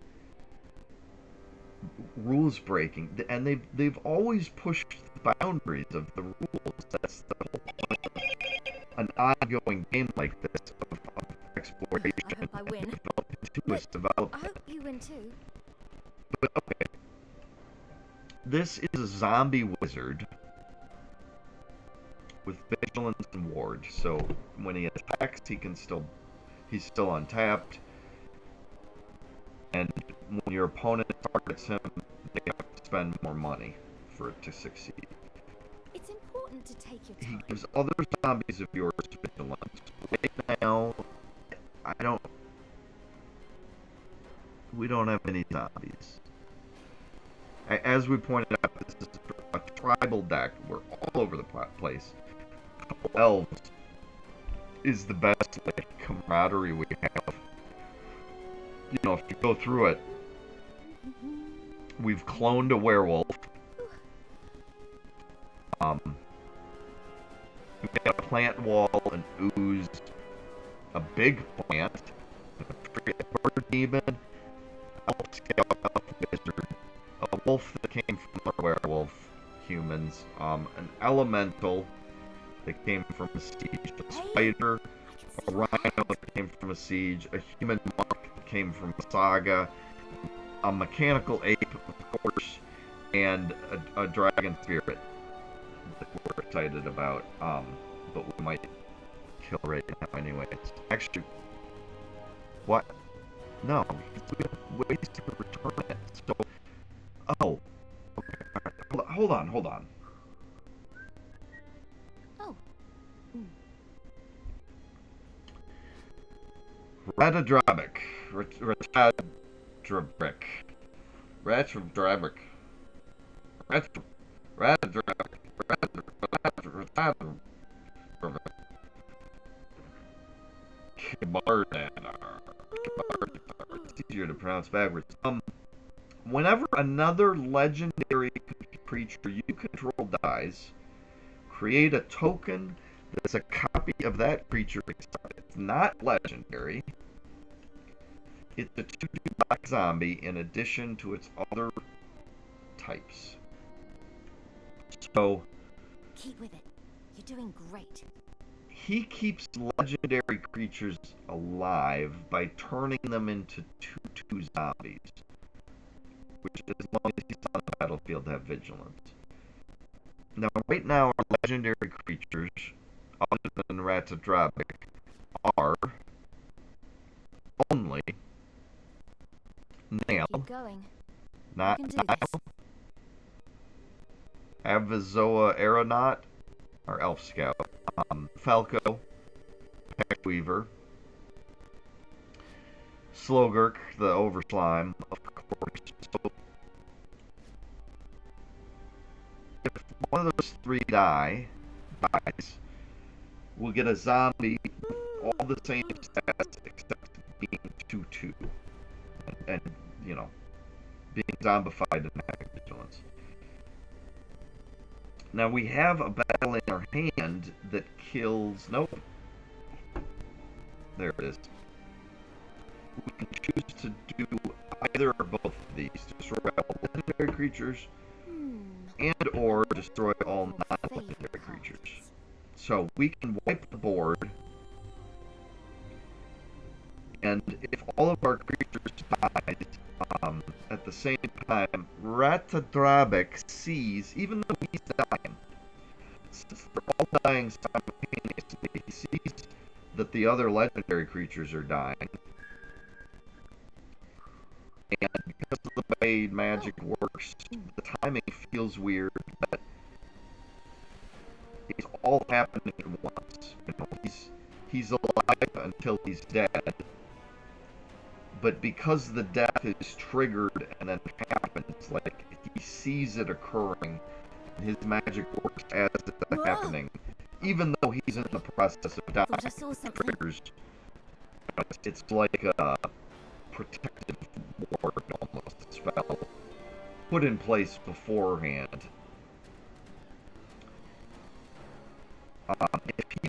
rules breaking, and they've always pushed the boundaries of the rules. That's the whole point of an ongoing game like this of exploration. I hope I win. Continuous development. I hope you win too. But okay, this is a zombie wizard with vigilance and ward. So when he attacks, he's still untapped. And when your opponent targets him, they have to spend more money for it to succeed. It's important to take your He time. gives other zombies of yours vigilance. Right now, we don't have any zombies. As we pointed out, this is a tribal deck. We're all over the place. Elves is the best camaraderie we have. You know, if you go through it, we've cloned a werewolf. We've got a plant wall, an ooze, a big plant, a bird demon, elf scout, elf wizard, a wolf that came from a werewolf, humans, an elemental that came from a siege, a spider, a rhino that came from a siege, a human monk that came from a saga, a mechanical ape, of course, and a dragon spirit that we're excited about, but we might kill right now anyways. Actually, what? No, we have ways to return it. So, oh, okay, all right. Hold on. Oh. Ratadrabic. It's easier to pronounce backwards. Whenever another legendary creature you control dies, create a token that's a copy of that creature, except it's not legendary. It's a 2/2 black zombie in addition to its other types. So, Keep with it. You're doing great. he keeps legendary creatures alive by turning them into 2/2 zombies, which as long as he's on the battlefield have vigilance. Now, right now, our legendary creatures, other than Ratadrabic, are only Nail, Keep going. not You can do this. Avizoa Aeronaut, our Elf Scout, Falco, Peckweaver, Slogurk, the Overslime, of course. So if one of those three dies, we'll get a zombie with all the same stats except being 2-2. And you know, being zombified and having vigilance. Now we have a battle in our hand that kills. Nope. There it is. We can choose to do either or both of these: destroy all legendary creatures, and or destroy all non-legendary creatures. So we can wipe the board, and if all of our creatures died at the same time, Ratadrabek sees, even though he's dying, since they're all dying simultaneously, he sees that the other legendary creatures are dying. And because of the way magic works, the timing feels weird, but it's all happening at once. You know, he's alive until he's dead, but because the death is triggered and then happens, like he sees it occurring, and his magic works as it's happening, even though he's in the process of dying. Triggers. It's like a protective ward, almost a spell put in place beforehand. If he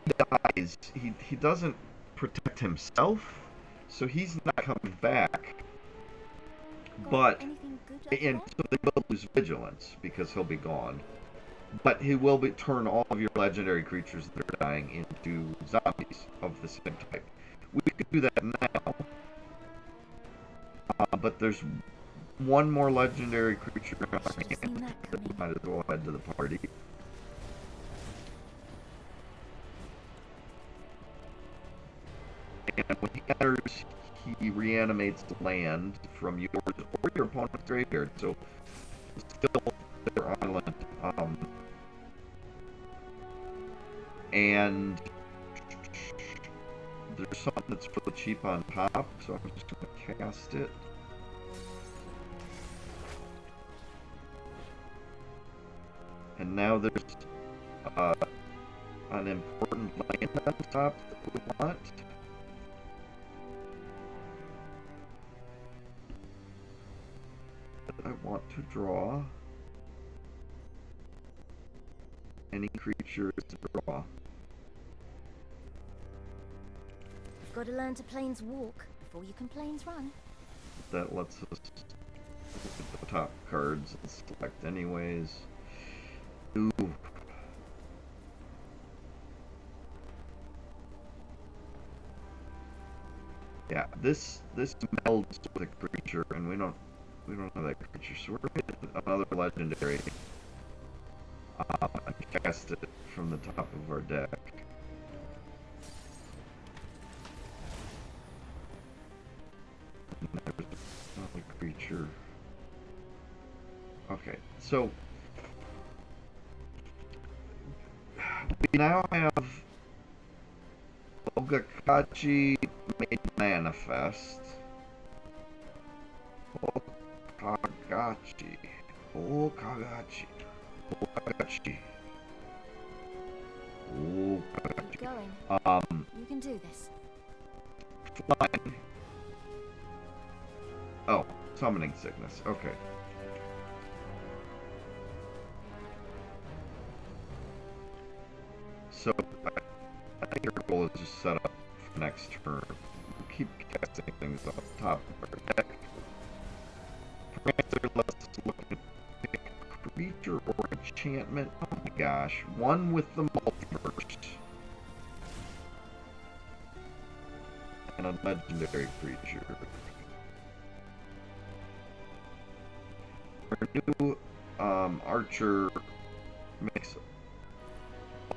dies, he doesn't protect himself, so he's not coming back. But and so they will lose vigilance because he'll be gone. But he will turn all of your legendary creatures that are dying into zombies of the same type. We could do that now, but there's one more legendary creature in our hand that might as well add to the party. And when he enters, he reanimates land from yours or your opponent's graveyard. So still their island. And there's something that's really cheap on top, so I'm just going to cast it. And now there's an important land on top that we want. I want to draw. Any creature is a draw. You've got to learn to planes walk before you can planes run. That lets us look at the top cards and select anyways. Ooh. Yeah, this melds with a creature, and we don't have that creature, so we're gonna get another legendary and cast it from the top of our deck. And there's another creature. Okay, so we now have Ogakachi made manifest. Okagachi. Okagachi. Okagachi. Okagachi. Keep going. You can do this. Flying. Oh, summoning sickness. Okay. So, I think your goal is just set up for next turn. We'll keep casting things off the top of our deck. Prancer lets us look at pick creature or enchantment. Oh my gosh. One with the multiverse. And a legendary creature. Our new archer makes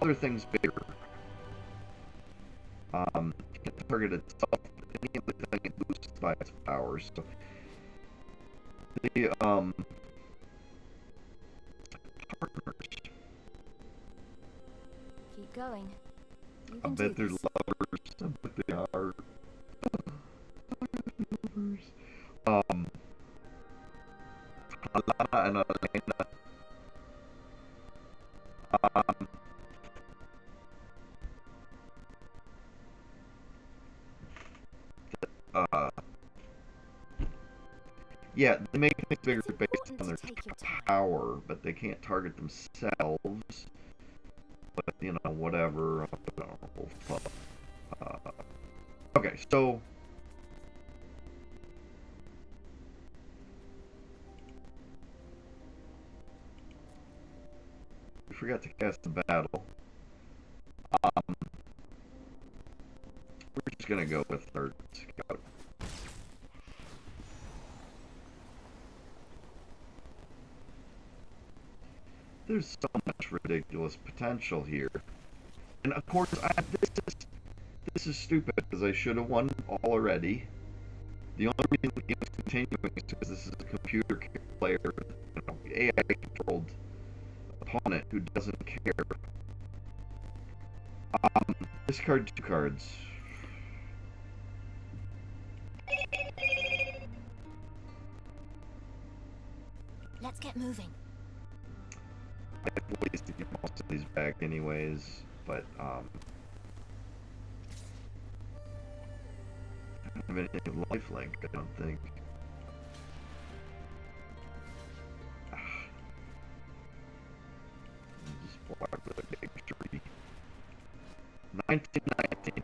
other things bigger. Can target itself, any everything it boosts by its powers. So the partners. Keep going. You I can bet do they're this. lovers. I bet they are lovers. Alana and Elena. Um, uh, yeah, they make things bigger It's based important on to their take your time. power, but they can't target themselves. But, you know, whatever. Uh, okay, so we forgot to cast the battle. We're just gonna go with third scout. There's so much ridiculous potential here, and of course, this is stupid because I should have won already. The only reason the game is continuing is because this is a computer player, you know, AI-controlled opponent who doesn't care. Discard 2 cards. Let's get moving. I have ways to get most of these back anyways, but I don't have any lifelink, I don't think. Just block with a big tree. 1919.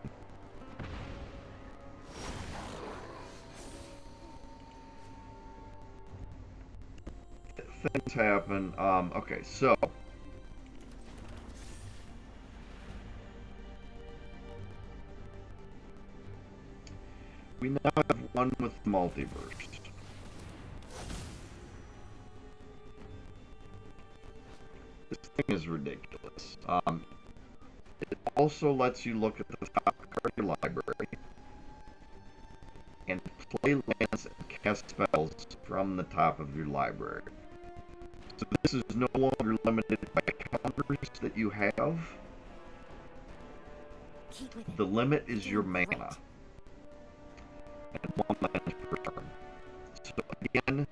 Things happen. Okay, so we now have one with the multiverse. This thing is ridiculous. It also lets you look at the top card of your library and play lands and cast spells from the top of your library. So this is no longer limited by counters that you have. Keep with it. The limit is your Doing mana. great. And 1 land per turn. So again,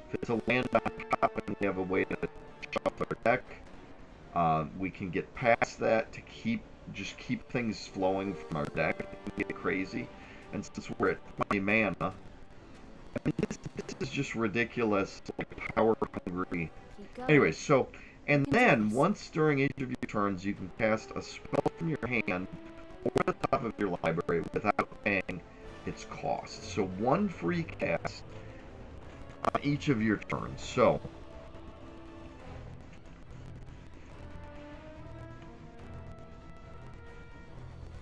if it's a land on top and we have a way to shuffle our deck, we can get past that to just keep things flowing from our deck and get crazy. And since we're at 20 mana, I mean, this is just ridiculous, like power hungry. Keep going. Anyway, so, and You can do then this. once during each of your turns, you can cast a spell from your hand over the top of your library without paying its cost. So 1 free cast on each of your turns. So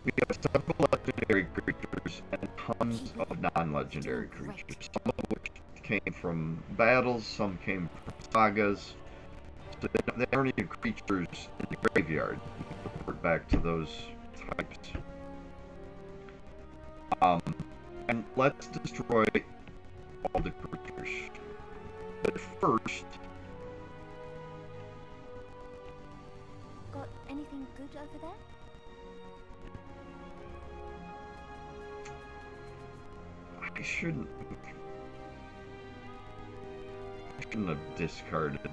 we have several legendary creatures and tons of non-legendary creatures, some of which came from battles, some came from sagas. So they aren't even creatures in the graveyard. You can revert back to those types. And let's destroy all the creatures. But first, Got anything good over there? I shouldn't have discarded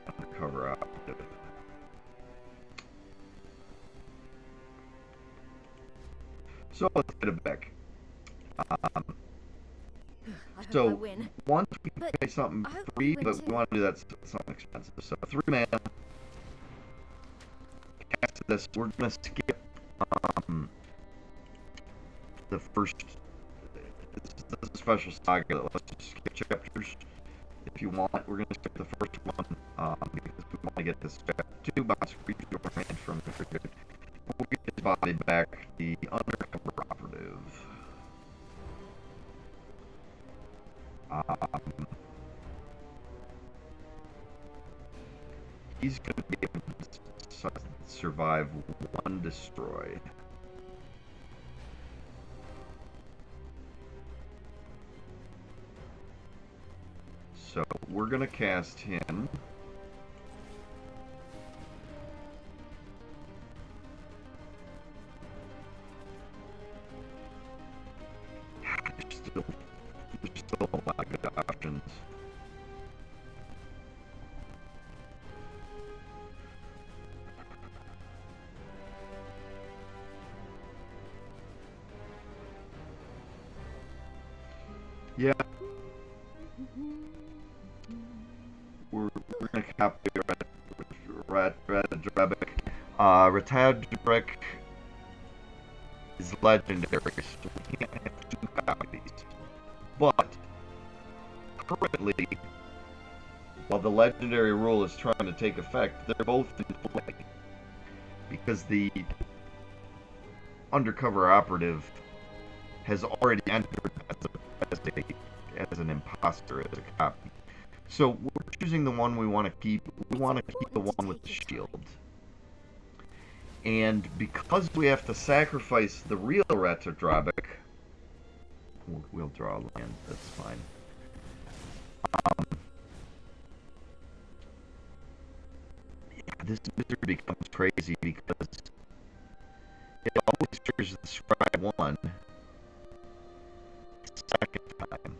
undercover operative. So let's get it back. I hope I So win. once we can But pay something I hope I free, win but too. we want to do that something expensive. So 3 mana. Cast this. We're gonna skip the first. This is a special saga that lets you skip chapters. If you want, we're gonna skip the first one because we want to get this chapter 2 box creature ornament from the cricket. We'll get his body back. The undercover operative. He's going to be able to survive 1 destroy. So we're gonna cast him. There's still a lot of good options. Yeah. We're gonna copy Ratadrebic. Ratadrebic is legendary, so we can't have two copies. But currently, while the legendary rule is trying to take effect, they're both in play because the undercover operative has already entered as an imposter, as a copy. So we're choosing the one we want to keep. We want to keep the one with the shield. And because we have to sacrifice the real Ratadrebic, we'll draw land, that's fine. Yeah, this wizard becomes crazy because it always triggers the scribe 1 second time.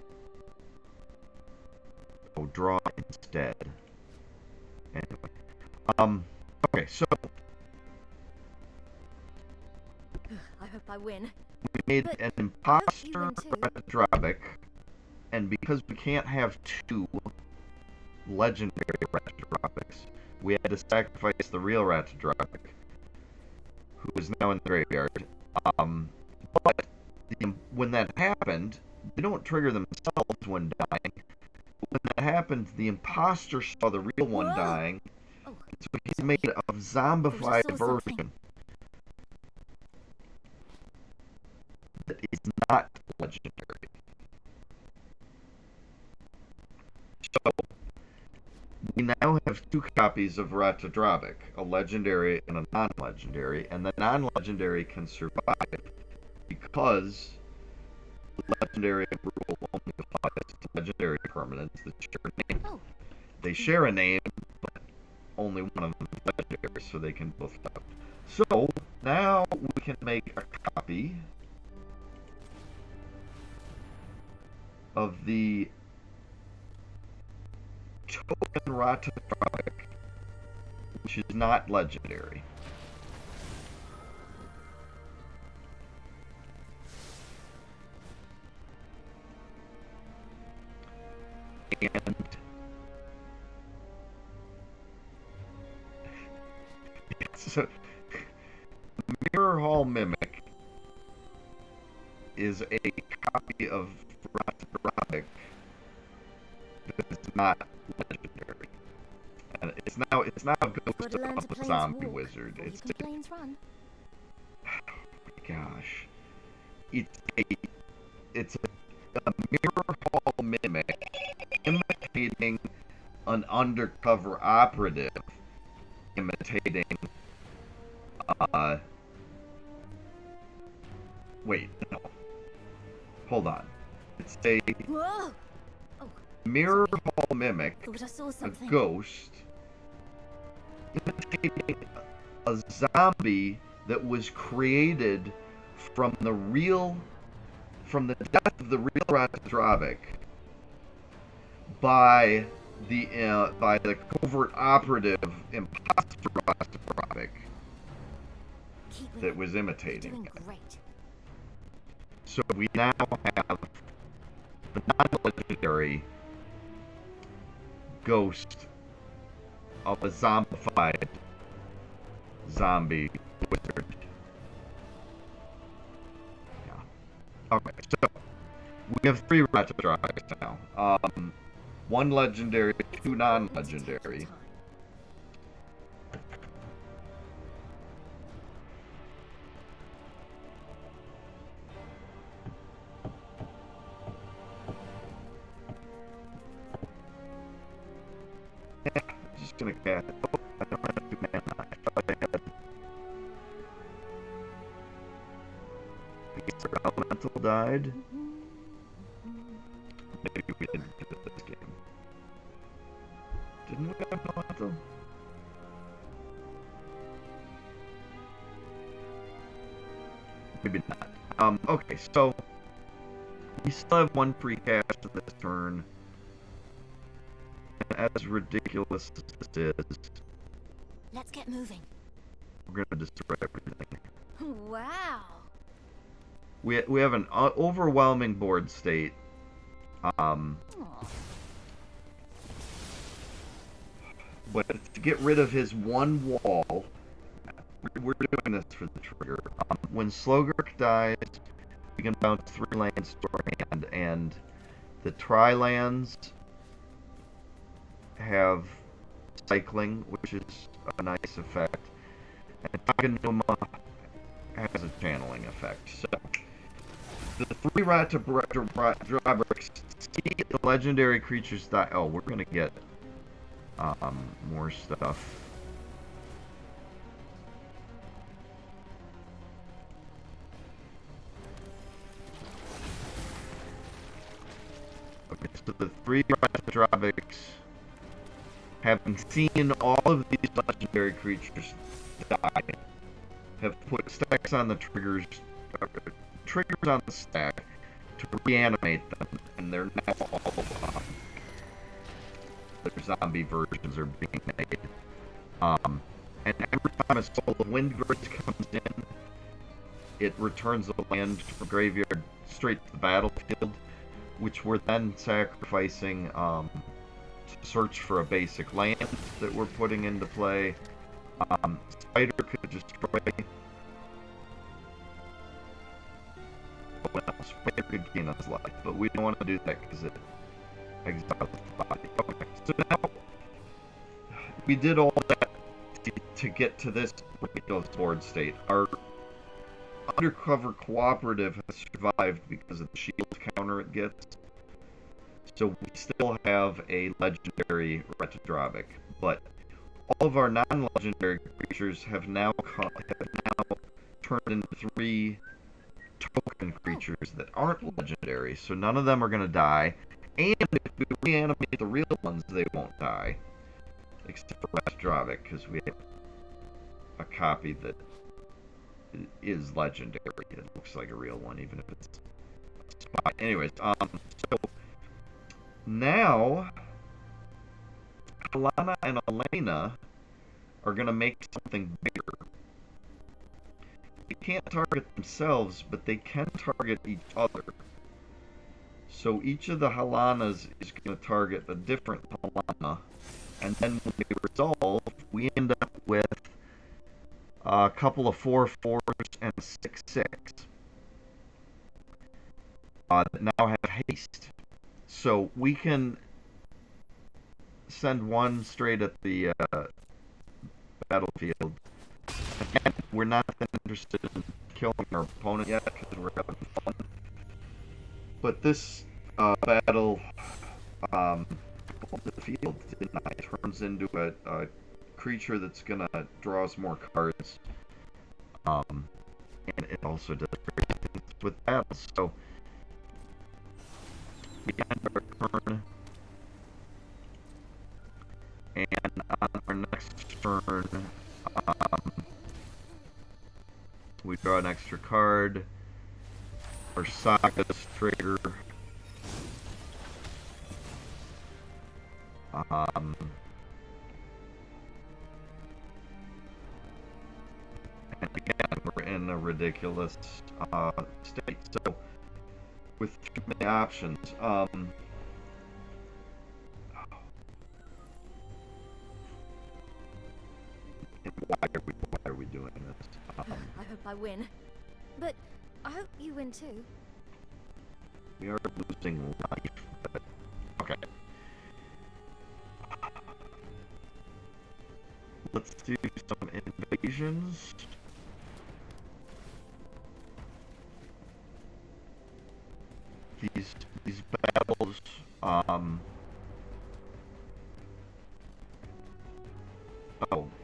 Oh, draw instead. Anyway. Okay, so I hope I win. we made an imposter Ratadrebic, and because we can't have two legendary Ratadrebics, we had to sacrifice the real Ratadrebic, who is now in the graveyard. But when that happened, they don't trigger themselves when dying. When that happened, the imposter saw the real one dying, so he made a zombified version that is not legendary. So, we now have two copies of Ratadrebic, a legendary and a non-legendary, and the non-legendary can survive because the legendary rule only applies to legendary permanents that share a name. They share a name, but only one of them is legendary, so they can both out. So, now we can make a copy of the token Ratadrebic, which is not legendary. And so, Mirror Hall Mimic is a copy of Ratadrebic that is not legendary, and it's now a ghost of a zombie wizard. It's oh my gosh, it's a Mirror Hall Mimic imitating an undercover operative, imitating wait, no. Hold on. It's a Mirror Hall Mimic, a ghost, imitating a zombie that was created from the death of the real Ratadrebic by the covert operative imposter Ratadrebic that was imitating it. So we now have the non-legendary ghost of a zombified zombie wizard. Yeah. Okay, so we have 3 Ratadrebics now. One legendary, 2 non-legendary. Yeah, I'm just gonna cast. Oh, I don't have 2 mana. I thought I had. I guess our elemental died. Maybe we didn't get it this game. Didn't we have no anthem? Maybe not. Okay, so we still have one precast in this turn. And as ridiculous as this is, Let's get moving. we're gonna destroy everything. Wow. We have an overwhelming board state. Aw. But to get rid of his one wall, we're doing this for the trigger. When Slogurk dies, we can bounce 3 lands to our hand, and the tri-lands have cycling, which is a nice effect, and Taganuma has a channeling effect. So the 3 Rata-Drobrix see the legendary creatures die. Oh, we're gonna get more stuff. Okay, so the 3 Rata-Drobrix, having seen all of these legendary creatures die, have put stacks on the triggers on the stack to reanimate them, and they're now all their zombie versions are being made. And every time a Soul of Wind Grace comes in, it returns the land from graveyard straight to the battlefield, which we're then sacrificing to search for a basic land that we're putting into play. Spider could destroy. Well, Spider could gain us life, but we don't want to do that because it exiles the body. Okay, so now we did all that to get to this ridiculous board state. Our undercover cooperative has survived because of the shield counter it gets. So we still have a legendary Retrodrobic, but all of our non-legendary creatures have now turned into 3 token creatures that aren't legendary, so none of them are going to die. And if we reanimate the real ones, they won't die. Except for Retrodrobic, because we have a copy that is legendary. It looks like a real one, even if it's a spot. Anyways, so now Alana and Elena are going to make something bigger. They can't target themselves, but they can target each other. So each of the Halanas is going to target a different Halana, and then when we resolve, we end up with a couple of 4/4s and a 6/6 that now have haste. So we can send one straight at the battlefield. Again, we're not that interested in killing our opponent yet because we're having fun. But this battle the field tonight turns into a creature that's gonna draw us more cards. And it also does great things with battles. So we end our turn, and on our next turn, we draw an extra card. Our Saga's trigger. And again, we're in a ridiculous state. So, with too many options, and why are we doing this? I hope I win. But I hope you win too. We are losing life, but okay. Let's do some invasions. These battles, oh,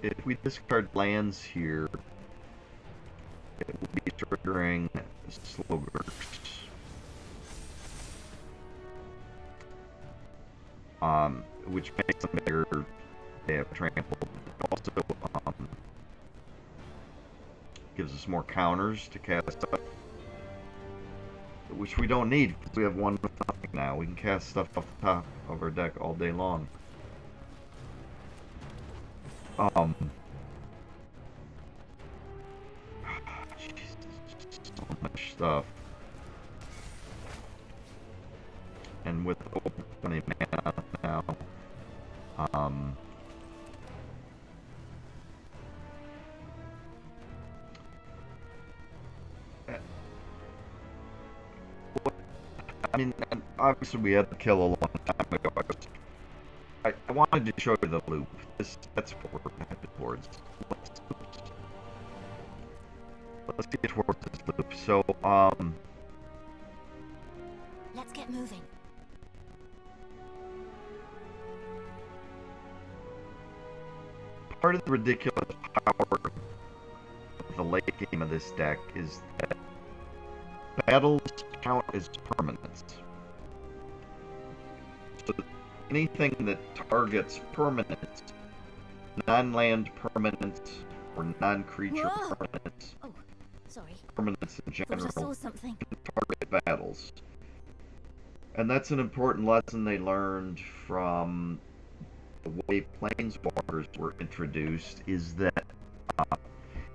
if we discard lands here, it will be triggering Slogurks. which makes them bigger. They have trample. It also gives us more counters to cast stuff, which we don't need because we have one with nothing now. We can cast stuff off the top of our deck all day long. Jesus, so much stuff. And with over 20 mana now, I mean, obviously we had to kill a long time ago. I wanted to show you the loop. That's what we're headed towards. Let's get towards this loop. So, Let's get moving. part of the ridiculous power of the late game of this deck is that battles count as permanents. So anything that targets permanents, non-land permanents, or non-creature permanents, Oh, sorry. permanents in Thought I saw general, something. target battles. And that's an important lesson they learned from the way planeswalkers were introduced, is that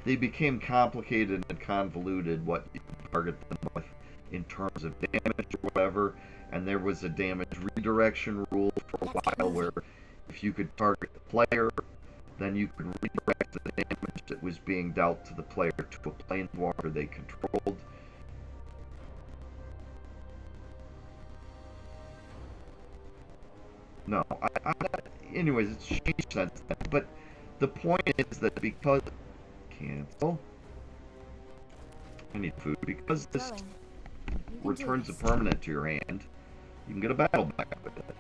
they became complicated and convoluted what you can target them with in terms of damage or whatever, and there was a damage redirection rule for a while where if you could target the player, then you could redirect the damage that was being dealt to the player to a planeswalker they controlled. No, anyways, it's changed since then. But the point is that because cancel, I need food. Because this returns a permanent to your hand, you can get a battle back with it.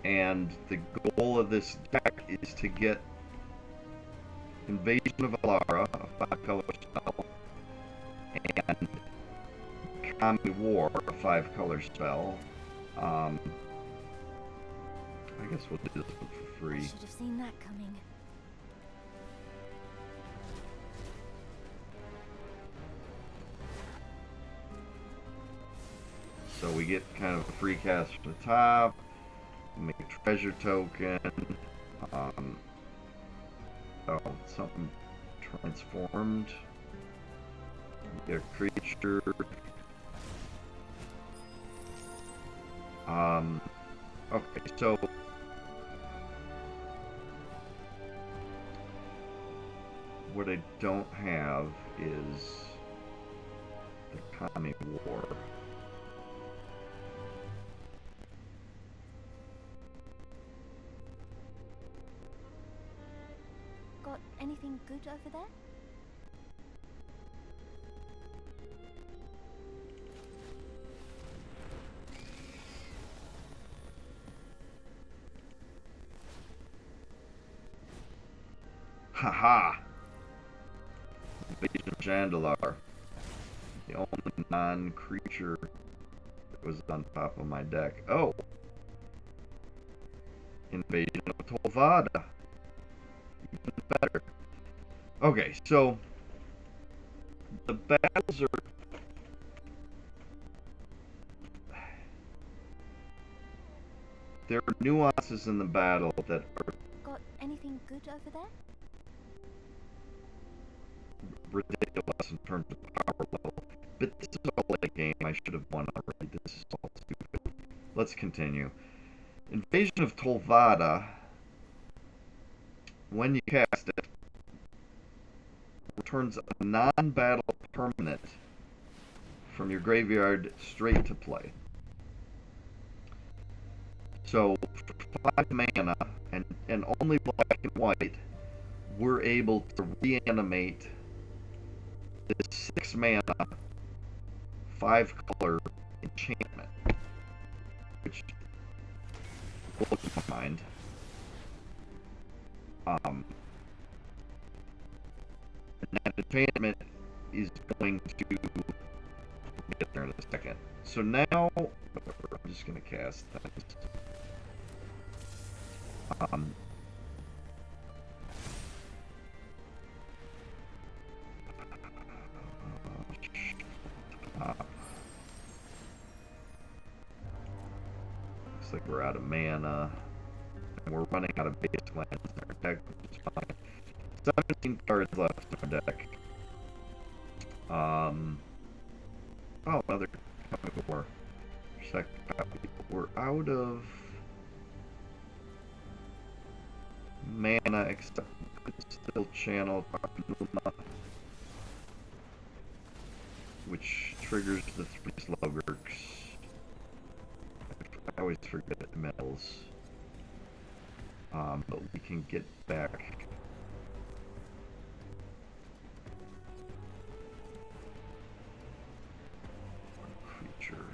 And the goal of this deck is to get Invasion of Alara, a 5-color spell, and Kami War, a 5-color spell. I guess we'll do this one for free. Should have seen that coming. So we get kind of a free cast from the top. Make a treasure token. Oh, something transformed. Get a creature. Okay, so what I don't have is the Kami War. Got anything good over there? Haha! Invasion of Chandelar. The only non-creature that was on top of my deck. Oh! Invasion of Tolvada. Even better. Okay, so the battles are... There are nuances in the battle that are Got anything good over there? ridiculous in terms of power level. But this is all late game. I should have won already. This is all stupid. Let's continue. Invasion of Tolvada. When you cast it, returns a non-battle permanent from your graveyard straight to play. So, for 5 mana, and only black and white, we're able to reanimate this 6 mana, 5-color enchantment, which blows my mind. And that enchantment is going to get there in a second. So now, I'm just going to cast things. Looks like we're out of mana. And we're running out of base lands in our deck, which is fine. 17 cards left in our deck. Oh, another war. Second copy. We're out of mana, except we could still channel Luma, which triggers the 3 Slowgurks. I always forget metals. But we can get back. Creature.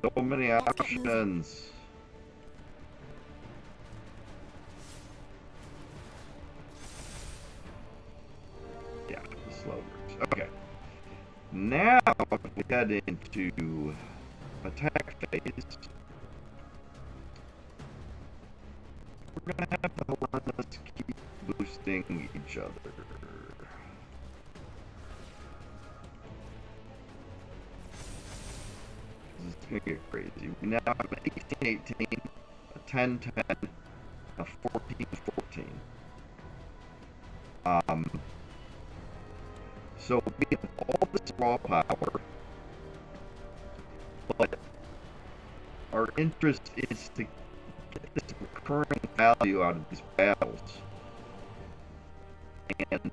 So many options. Yeah, the Slowbirds. Okay. Now we head into attack phase. We're gonna have to let us keep boosting each other. This is gonna get crazy. We now have an 18-18, a 10-10, a 14-14. So we have all this raw power, but our interest is to get this recurring value out of these battles. And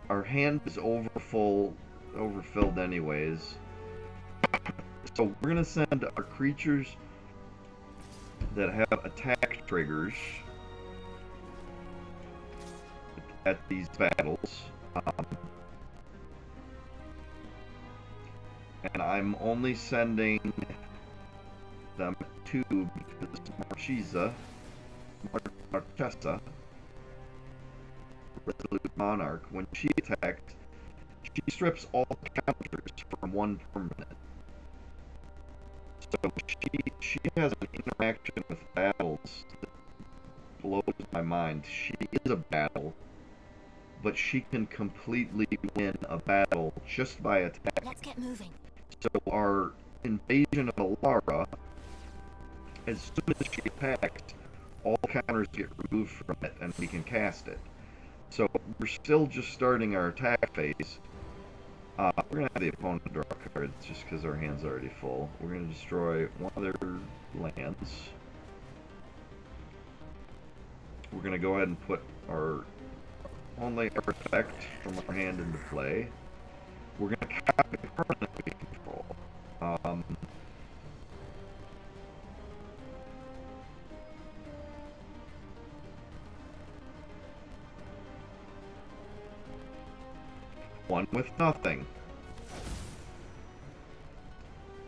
our hand is overfilled anyways. So we're gonna send our creatures that have attack triggers at these battles. And I'm only sending them 2 because Marchesa, Resolute Monarch, when she attacks, she strips all counters from 1 permanent. So she has an interaction with battles that blows my mind. She is a battle, but she can completely win a battle just by attack. Let's get moving. So our invasion of Alara, as soon as she attacks, all counters get removed from it and we can cast it. So we're still just starting our attack phase. We're going to have the opponent draw cards just because our hand's already full. We're going to destroy one of their lands. We're going to go ahead and put our only artifact from our hand into play. We're going to copy the permanent we control. One with nothing.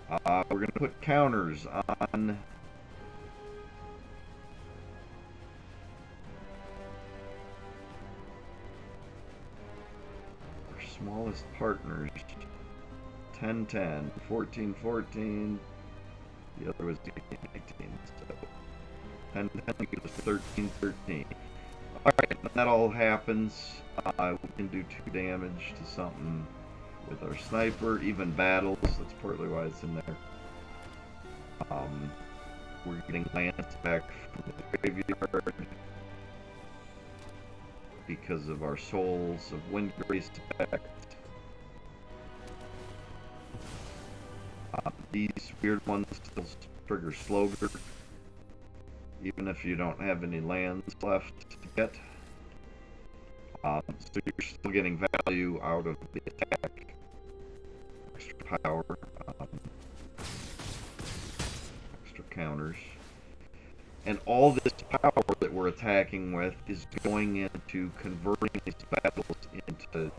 We're going to put counters on our smallest partners. 10-10, 14-14. The other was 18-18. So 10-10 gives us 13-13. Alright, when that all happens, we can do 2 damage to something with our sniper, even battles, that's partly why it's in there. We're getting lands back from the graveyard because of our Souls of Windgrace effect. These weird ones still trigger Slowger, even if you don't have any lands left yet. So you're still getting value out of the attack. Extra power, extra counters. And all this power that we're attacking with is going into converting these battles into,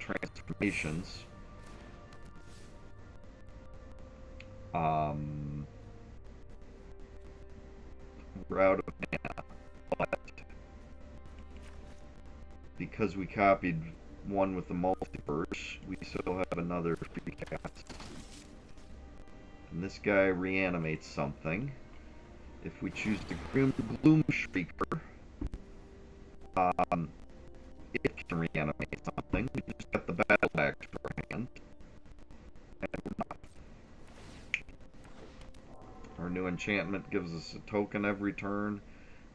transformations. we're out of mana. But because we copied one with the multiverse, we still have another free cast. And this guy reanimates something. If we choose the Gloom Shrieker, it can reanimate something. We just got the battle axe to our hand. And we're not. Our new enchantment gives us a token every turn.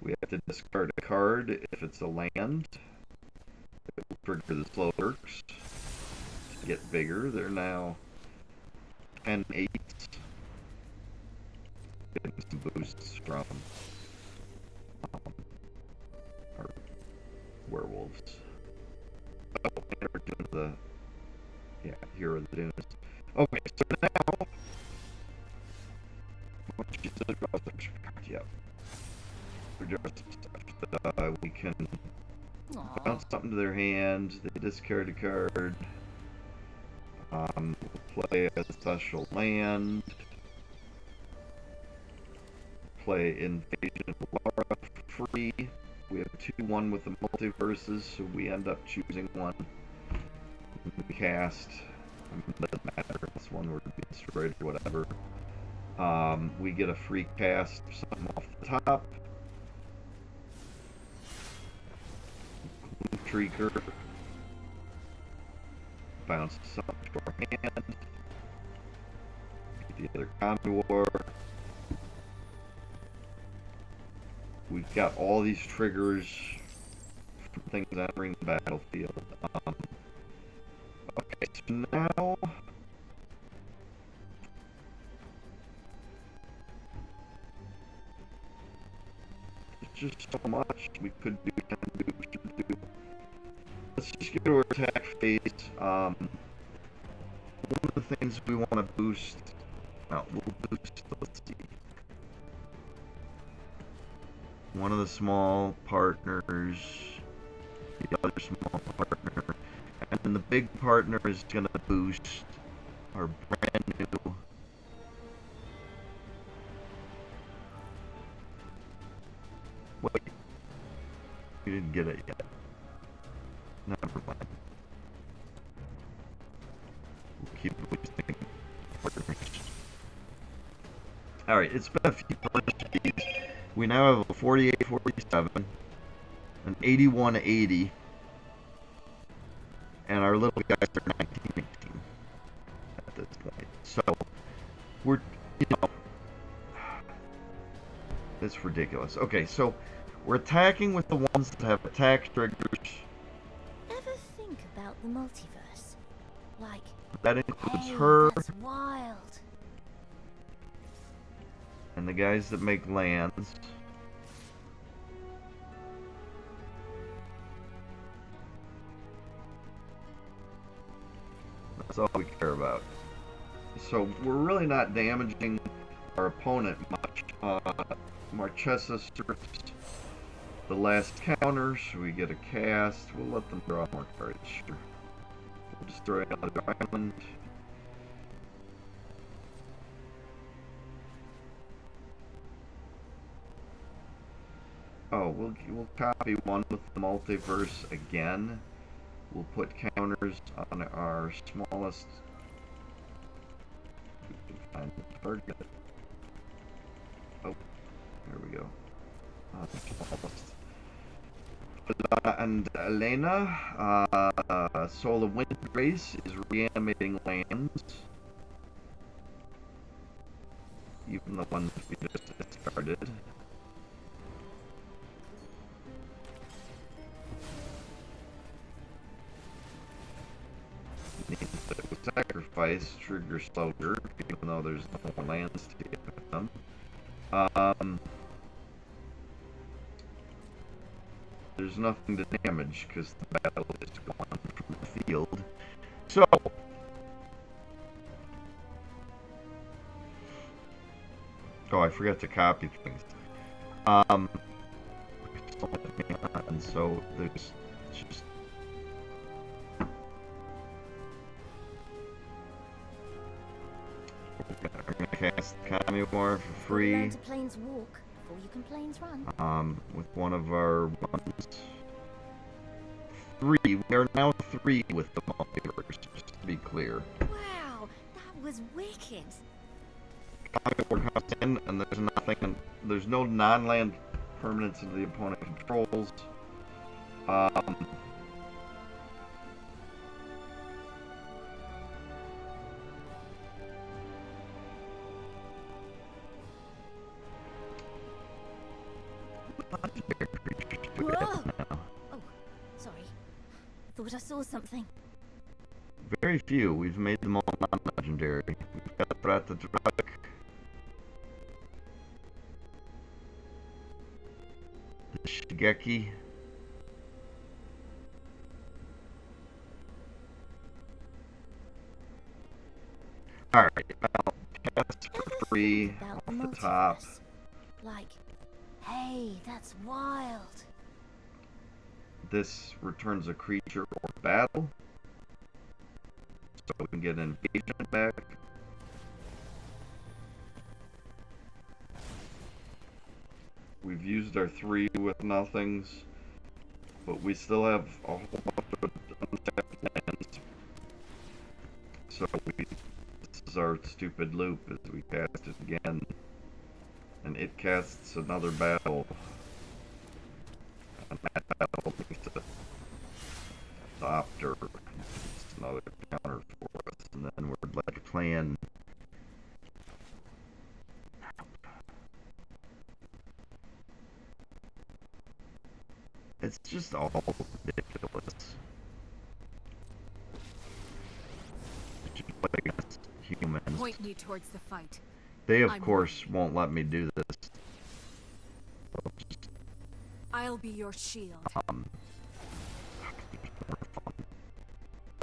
We have to discard a card if it's a land. It will trigger the slow lurks to get bigger. They're now 10-8. Getting some boosts from our werewolves. Oh, and we're doing the Hero of the Dunes. Okay, so now she said draw some cards. Yep. We draw some stuff. We can bounce something to their hand. They discard a card. Play a special land. Play Invasion of Laura for free. We have 2-1 with the multiverses, so we end up choosing one. We cast. It doesn't matter. This one were to be destroyed or whatever. We get a free cast, something off the top. Shrieker. Bounce something to our hand. Get the other Condor. We've got all these triggers from things entering the battlefield. Okay, so now there's just so much we could do, can do, should do. Let's just get to our attack phase. One of the things we want to boost, we'll boost, let's see. One of the small partners, the other small partner, and then the big partner is going to boost our brand new wait, we didn't get it yet. Never mind. We'll keep boosting partners. Alright, it's been a few policies. We now have a 48-47, an 81-80, and our little guys are 19-18 at this point. So, we're, it's ridiculous. Okay, so we're attacking with the ones that have attack triggers. Ever think about the multiverse? Like, That includes hey, her that's wild. and the guys that make lands. That's all we care about. So we're really not damaging our opponent much. Marchesa surfs the last counter, so we get a cast. We'll let them draw more cards. Sure. We'll destroy another island. Oh, we'll copy one with the multiverse again. We'll put counters on our smallest. We can find the target. Oh, here we go. The smallest. And Elena, Soul of Wind Grace, is reanimating lands. Even the ones we just discarded. Sacrifice trigger slower, even though there's no more lands to get with them. There's nothing to damage because the battle is gone from the field. So, oh, I forgot to copy things. And so there's just. I'm gonna cast Kami War for free. To Plains Walk before you can planes run. With one of our ones. 3. We are now 3 with the multiverse, just to be clear. Wow, that was wicked. Combat board comes in, and there's nothing. There's no non-land permanents that the opponent controls. Whoa! Oh, sorry. Thought I saw something. Very few. We've made them all non-legendary. We've got Bratadrak. The Shigeki. Alright, well, cast for free About off the top. multiverse. Like, hey, that's wild. This returns a creature or battle. So we can get an engagement back. We've used our 3 with nothings, but we still have a whole bunch of untapped lands. So this is our stupid loop as we cast it again. And it casts another battle. And that battle makes a Doctor. It's another counter for us. And then we're like playing. It's just all ridiculous. Humans. Point me towards the fight. They, of I'm course, ready. won't let me do this. I'll be your shield.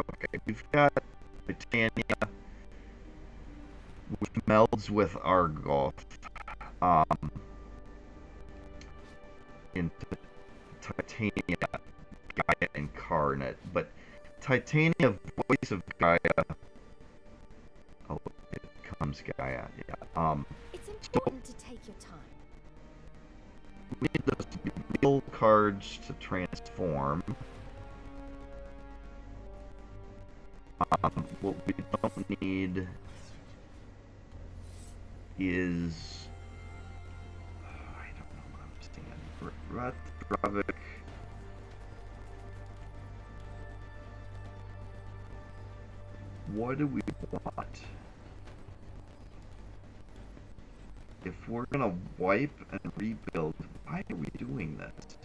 Okay, we've got Titania, which melds with Argoth, into Titania, Gaia Incarnate, but Titania, voice of Gaia. Oh, it comes Gaia. Yeah. It's important to take your time. We need those to be real cards to transform. What we don't need is I don't know what I'm saying. Ratrovic. What do we want? If we're gonna wipe and rebuild, why are we doing this?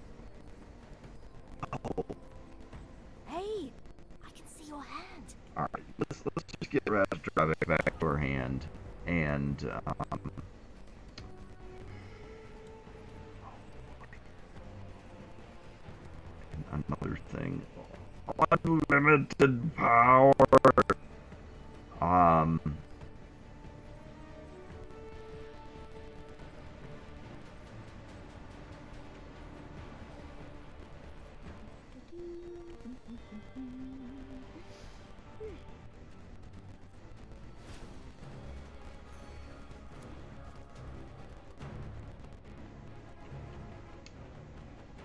Oh, Hey, I can see your hand. all right. Let's just get Ratrovic back to our hand, and another thing. Unlimited power.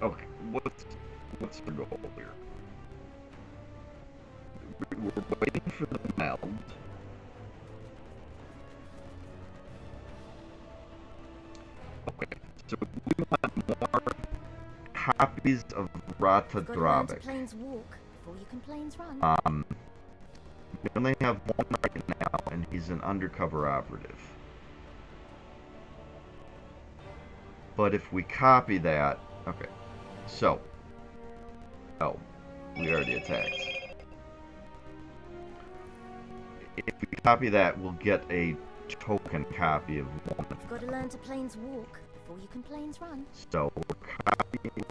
Okay, what's the goal here? We're waiting for the meld. Okay, so we want more copies of Gotta learn to Ratadravic. planes walk before you can planes run. We only have one right now, and he's an undercover operative. But if we copy that, okay, so, oh, we already attacked. If we copy that, we'll get a token copy of one. Gotta learn to planes walk before you can planes run. So we're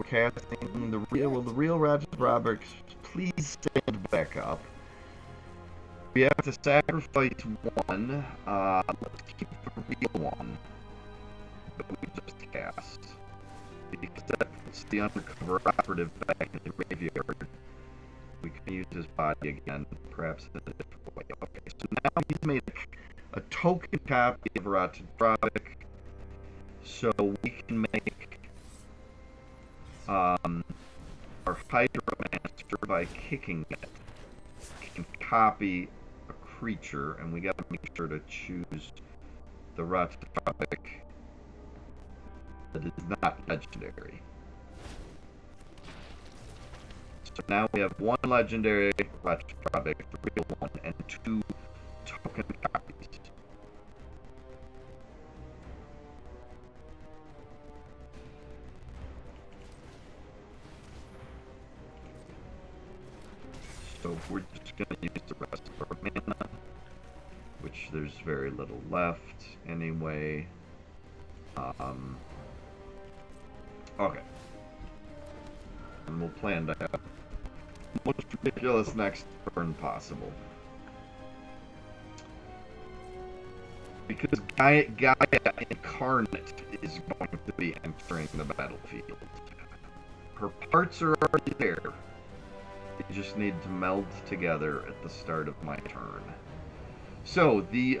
casting the real Ratrovic. Please stand back up. We have to sacrifice one. Let's keep the real one that we just cast, because that puts the undercover operative back in the graveyard. We can use his body again, perhaps in a different way. Okay, so now he's made a token copy of Ratrovic. So we can make our Hydromancer by kicking it. We can copy a creature, and we got to make sure to choose the Ratopic that is not legendary. So now we have one legendary Ratopic, the real one, and 2 token copies. So we're just going to use the rest of our mana, which there's very little left anyway. Okay. And we'll plan to have the most ridiculous next turn possible. Because Gaia Incarnate is going to be entering the battlefield. Her parts are already there. They just need to meld together at the start of my turn. So, yes.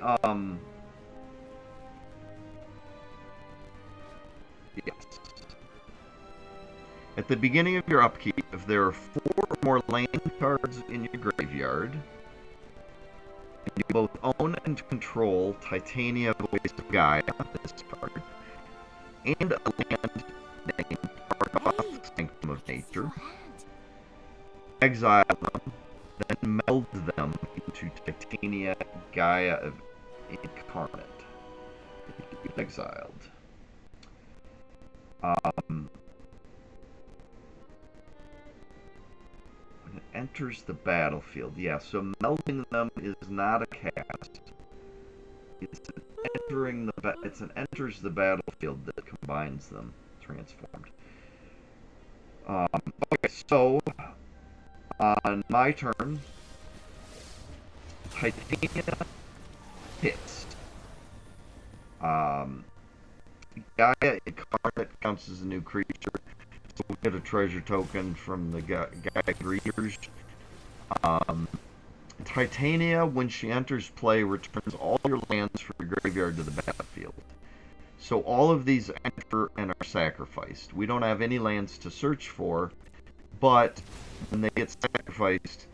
At the beginning of your upkeep, if there are 4 or more land cards in your graveyard, and you both own and control Titania Voice of Gaia, this card, and a land named Kargoth, Sanctum of Nature, exile them, then meld them into Titania Gaia of Incarnate. Exiled. When it enters the battlefield, yeah, so melding them is not a cast. It's an enters the battlefield that combines them, transformed. Okay, so on my turn, Titania hits. Gaia Incarnate counts as a new creature, so we get a treasure token from the Gaia Greeters. Titania, when she enters play, returns all your lands from your graveyard to the battlefield. So all of these enter and are sacrificed. We don't have any lands to search for, but when they get sacrificed,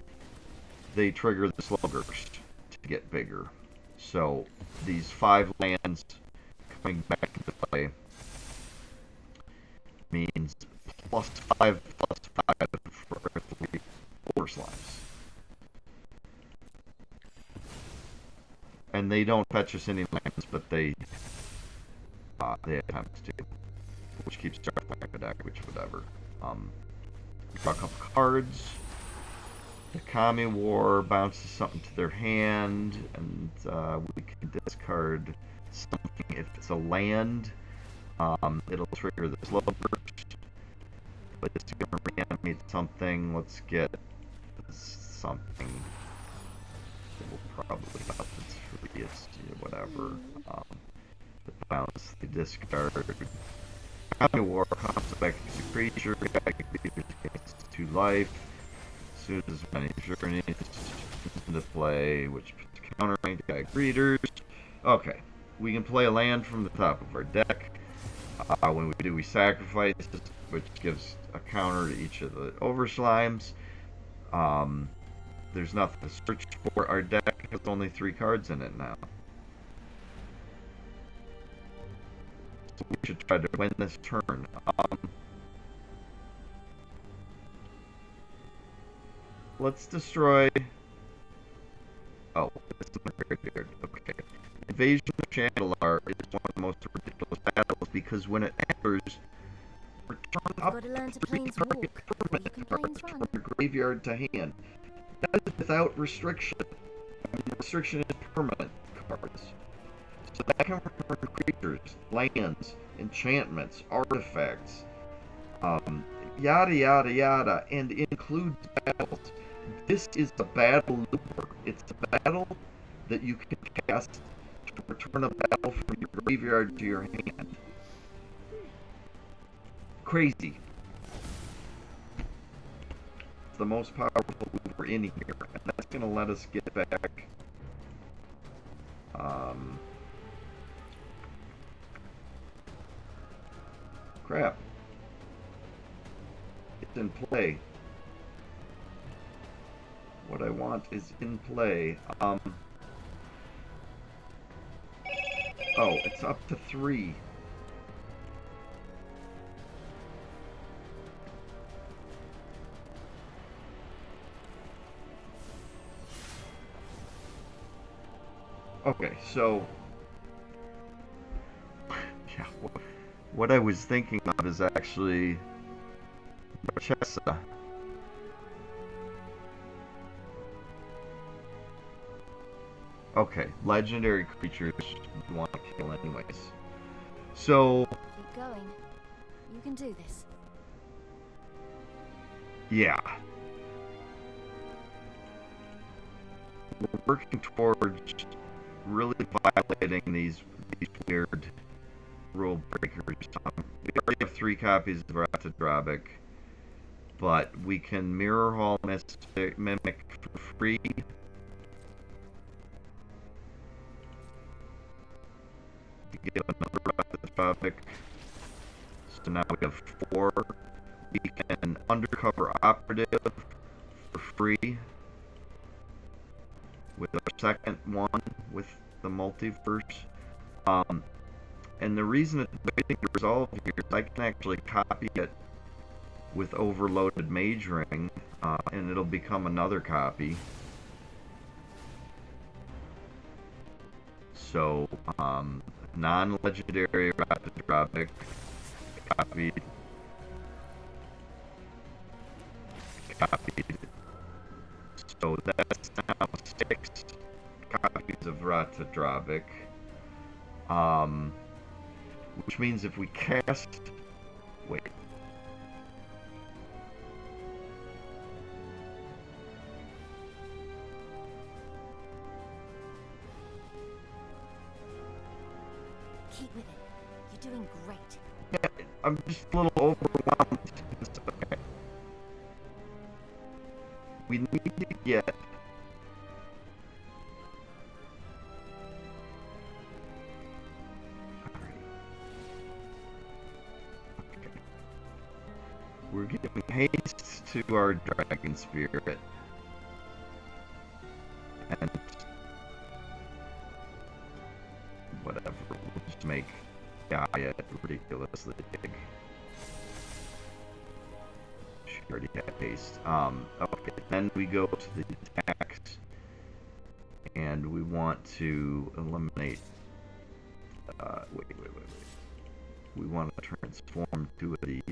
they trigger the Slowburst to get bigger. So these 5 lands coming back into play means +5/+5 for earthly Order Slimes. And they don't fetch us any lands, but they attempt to, which keeps track of the deck, which whatever. We draw a couple cards. The Kami War bounces something to their hand, and we can discard something. If it's a land, it'll trigger the slow burst. But it's going to reanimate something. Let's get something that will probably bounce its freest, whatever. The bounce, the discard. Kami War comes back as a creature. Gets 2 life. As soon as many journeys into play, which puts countering Gaia Greeters. Okay, we can play a land from the top of our deck. When we do, we sacrifice, which gives a counter to each of the Overslimes. There's nothing to search for. Our deck has only 3 cards in it now. So we should try to win this turn. Let's destroy... Oh, it's in the graveyard. Okay. Invasion of Chandelar is one of the most ridiculous battles because when it enters, return up to 3 target permanent cards from your graveyard to hand. That is without restriction. I mean, the restriction is permanent cards. So that can return creatures, lands, enchantments, artifacts, yada yada yada, and includes battles. This is a battle looper. It's a battle that you can cast to return a battle from your graveyard to your hand. Crazy. It's the most powerful looper in here, and that's going to let us get back Crap. It's in play. What I want is in play. Oh, it's up to 3. Okay, so yeah, what I was thinking of is actually Chessa. Okay, legendary creatures you want to kill anyways. So Keep going. You can do this. yeah, we're working towards really violating these weird rule breakers. We already have 3 copies of Wrath of Drobic, but we can Mirror Hall Mimic for free. To get another Wrath of Drobic. So now we have 4. We can Undercover Operative for free with our second one with the multiverse. And the reason it's waiting to resolve here is I can actually copy it with Overloaded Mage Ring, and it'll become another copy. So, non-legendary Wrath of Drobic, copied. So that's now 6 copies of Wrath of Drobic. Which means if we cast... Wait. Keep with it. You're doing great. Yeah, I'm just a little overwhelmed. It's okay. We need to get... We're giving haste to our dragon spirit. And whatever, we'll just make Gaia ridiculously big. She already had haste. Okay, then we go to the attacks. And we want to eliminate... wait. We want to transform 2 of these.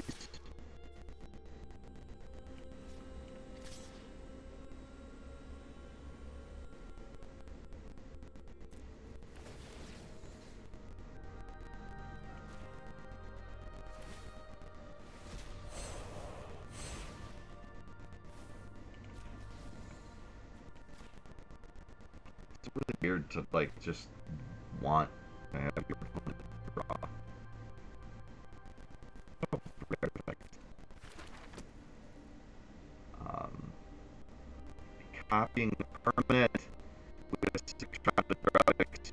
It's really weird to, like, just want to have your opponent draw. Oh, rare effect. Copying the permanent with 6 Wrath of Drobics.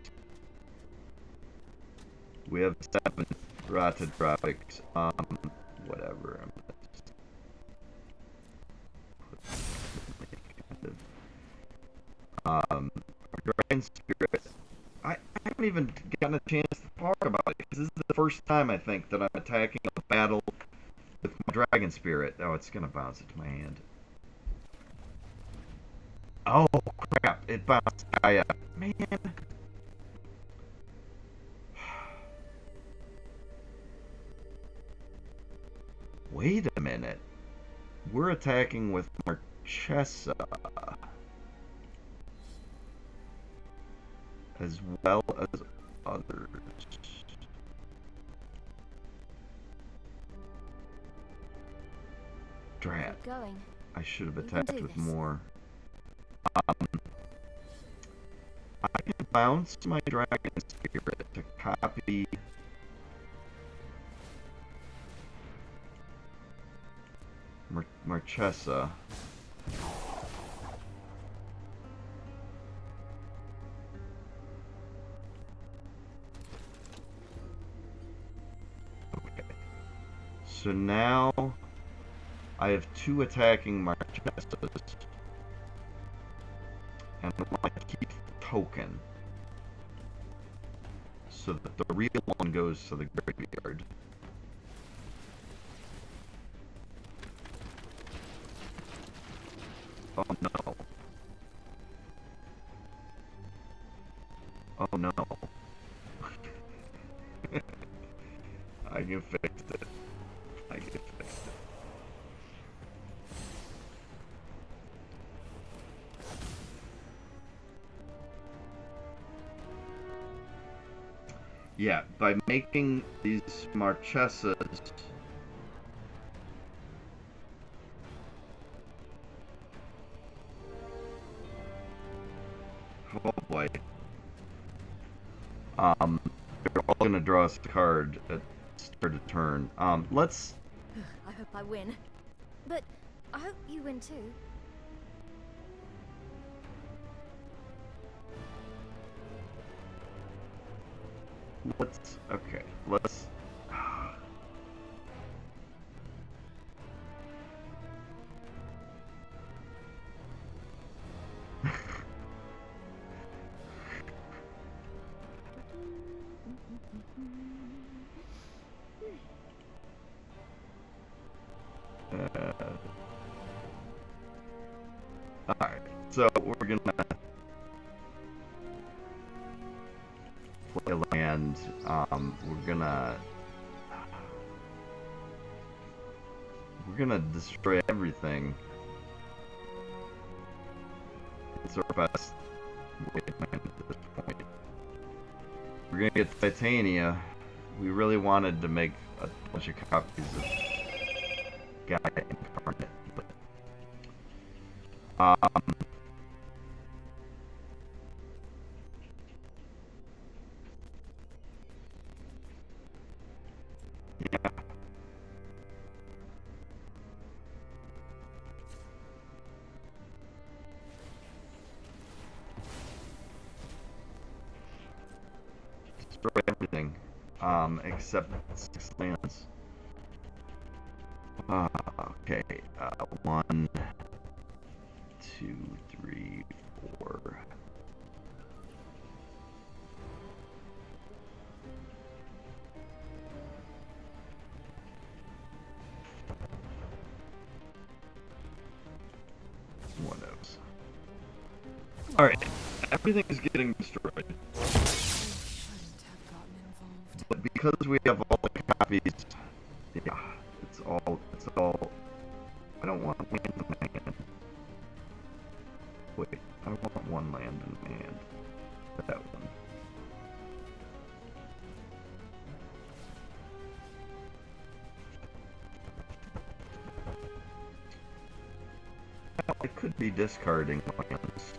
We have 7 Wrath of Drobics. Whatever. I'm just our Dragon Spirit. I haven't even gotten a chance to talk about it because this is the first time I think that I'm attacking a battle with my Dragon Spirit. Oh, it's gonna bounce into my hand. Oh crap! It bounced Gaia. Man. Wait a minute. We're attacking with Marchesa as well as others. Drat. Keep going. I should have You can attacked do with this. more. I can bounce my Dragon Spirit to copy Marchesa. Okay. So now I have 2 attacking Marchesas. And I want to keep the token so that the real one goes to the graveyard. Oh no. Oh no. I can fix it. I can fix it. Yeah, by making these Marchesas oh boy. They're all gonna draw us a card at start of turn. Let's I hope I win. But I hope you win too. okay, let's alright, so we're gonna play a land. We're gonna destroy everything. It's our best way to land at this point. We're gonna get Titania. We really wanted to make a bunch of copies of Gaia Incarnate, but yeah. Destroy everything, except 6 lands. Okay, 1, 2, 3, 4. One of those. Alright, everything is getting destroyed. I shouldn't have gotten involved. But because we have all the copies, yeah, it's all, I don't want land in my hand. Wait, I want 1 land in my hand. That one. I could be discarding lands.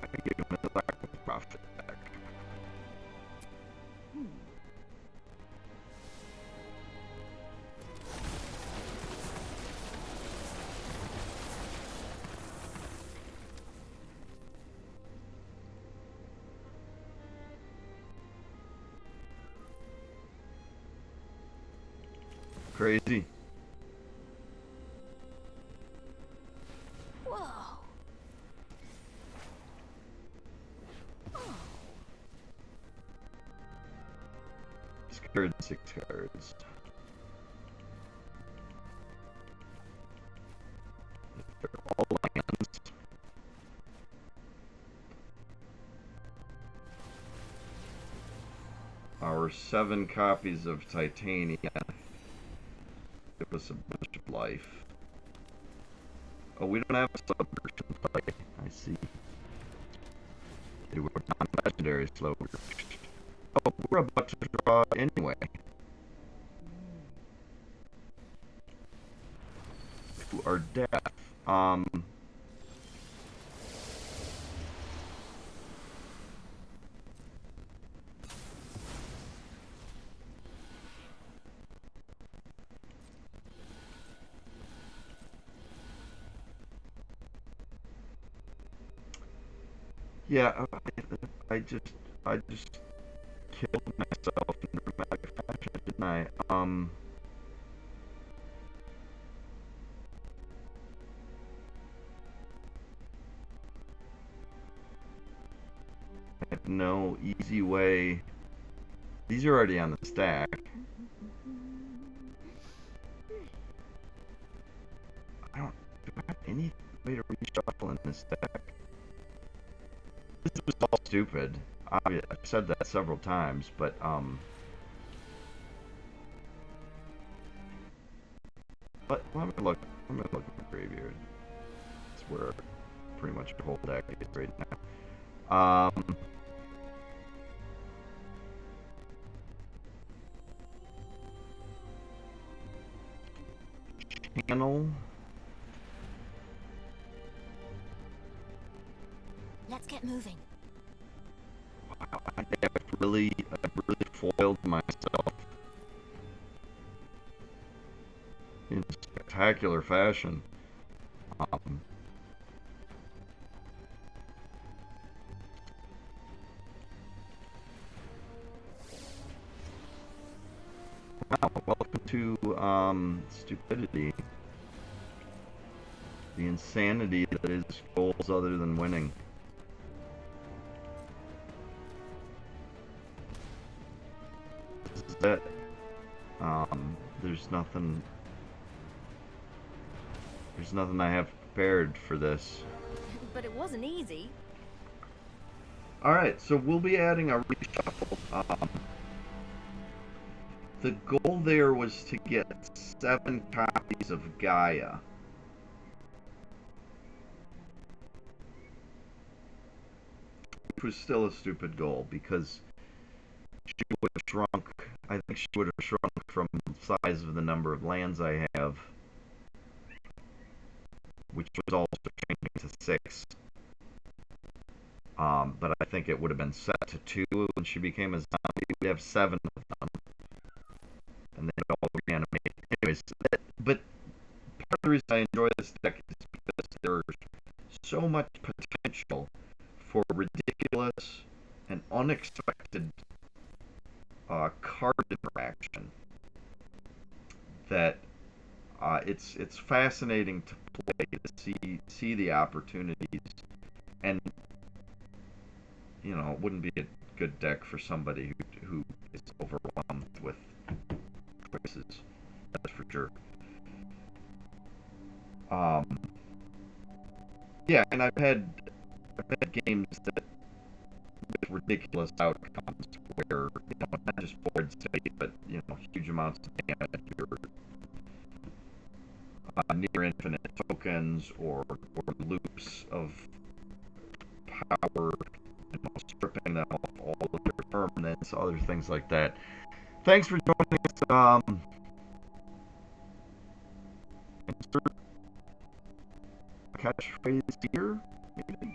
I give him the lack of profit back. Crazy. Whoa. Discard 6 cards. They're all lands. Our 7 copies of Titania give us a bunch of life. Oh, we don't have a subversion play. I see. They were non-legendary slow. Oh, we're about to draw anyway. To our death. Yeah, I just killed myself in dramatic fashion, didn't I? I have no easy way. These are already on the stack. I don't. Do I have any way to reshuffle in this stack? This was all stupid. I've said that several times, but let me look. Let me look at the graveyard. That's where pretty much the whole deck is right now. Channel. Let's get moving. Wow, I've really foiled myself in spectacular fashion. Um, wow, welcome to stupidity, the insanity that is goals other than winning. This is it. There's nothing. There's nothing I have prepared for this. But it wasn't easy. Alright, so we'll be adding a reshuffle. The goal there was to get 7 copies of Gaia. Which was still a stupid goal because she would have shrunk. I think she would have shrunk from the size of the number of lands I have, which was also changing to 6. But I think it would have been set to 2 when she became a zombie. We'd have 7 of them, and they'd all reanimate. Anyways, but part of the reason I enjoy this deck is because there's so much potential for ridiculous and unexpected card interaction that it's fascinating to play, to see the opportunities, and it wouldn't be a good deck for somebody who is overwhelmed with choices. That's for sure. Yeah, and I've had games that with ridiculous outcomes where not just board state, but huge amounts of damage or near infinite tokens or loops of power, stripping them of all of their permanents, other things like that. Thanks for joining us. Insert catchphrase here, maybe.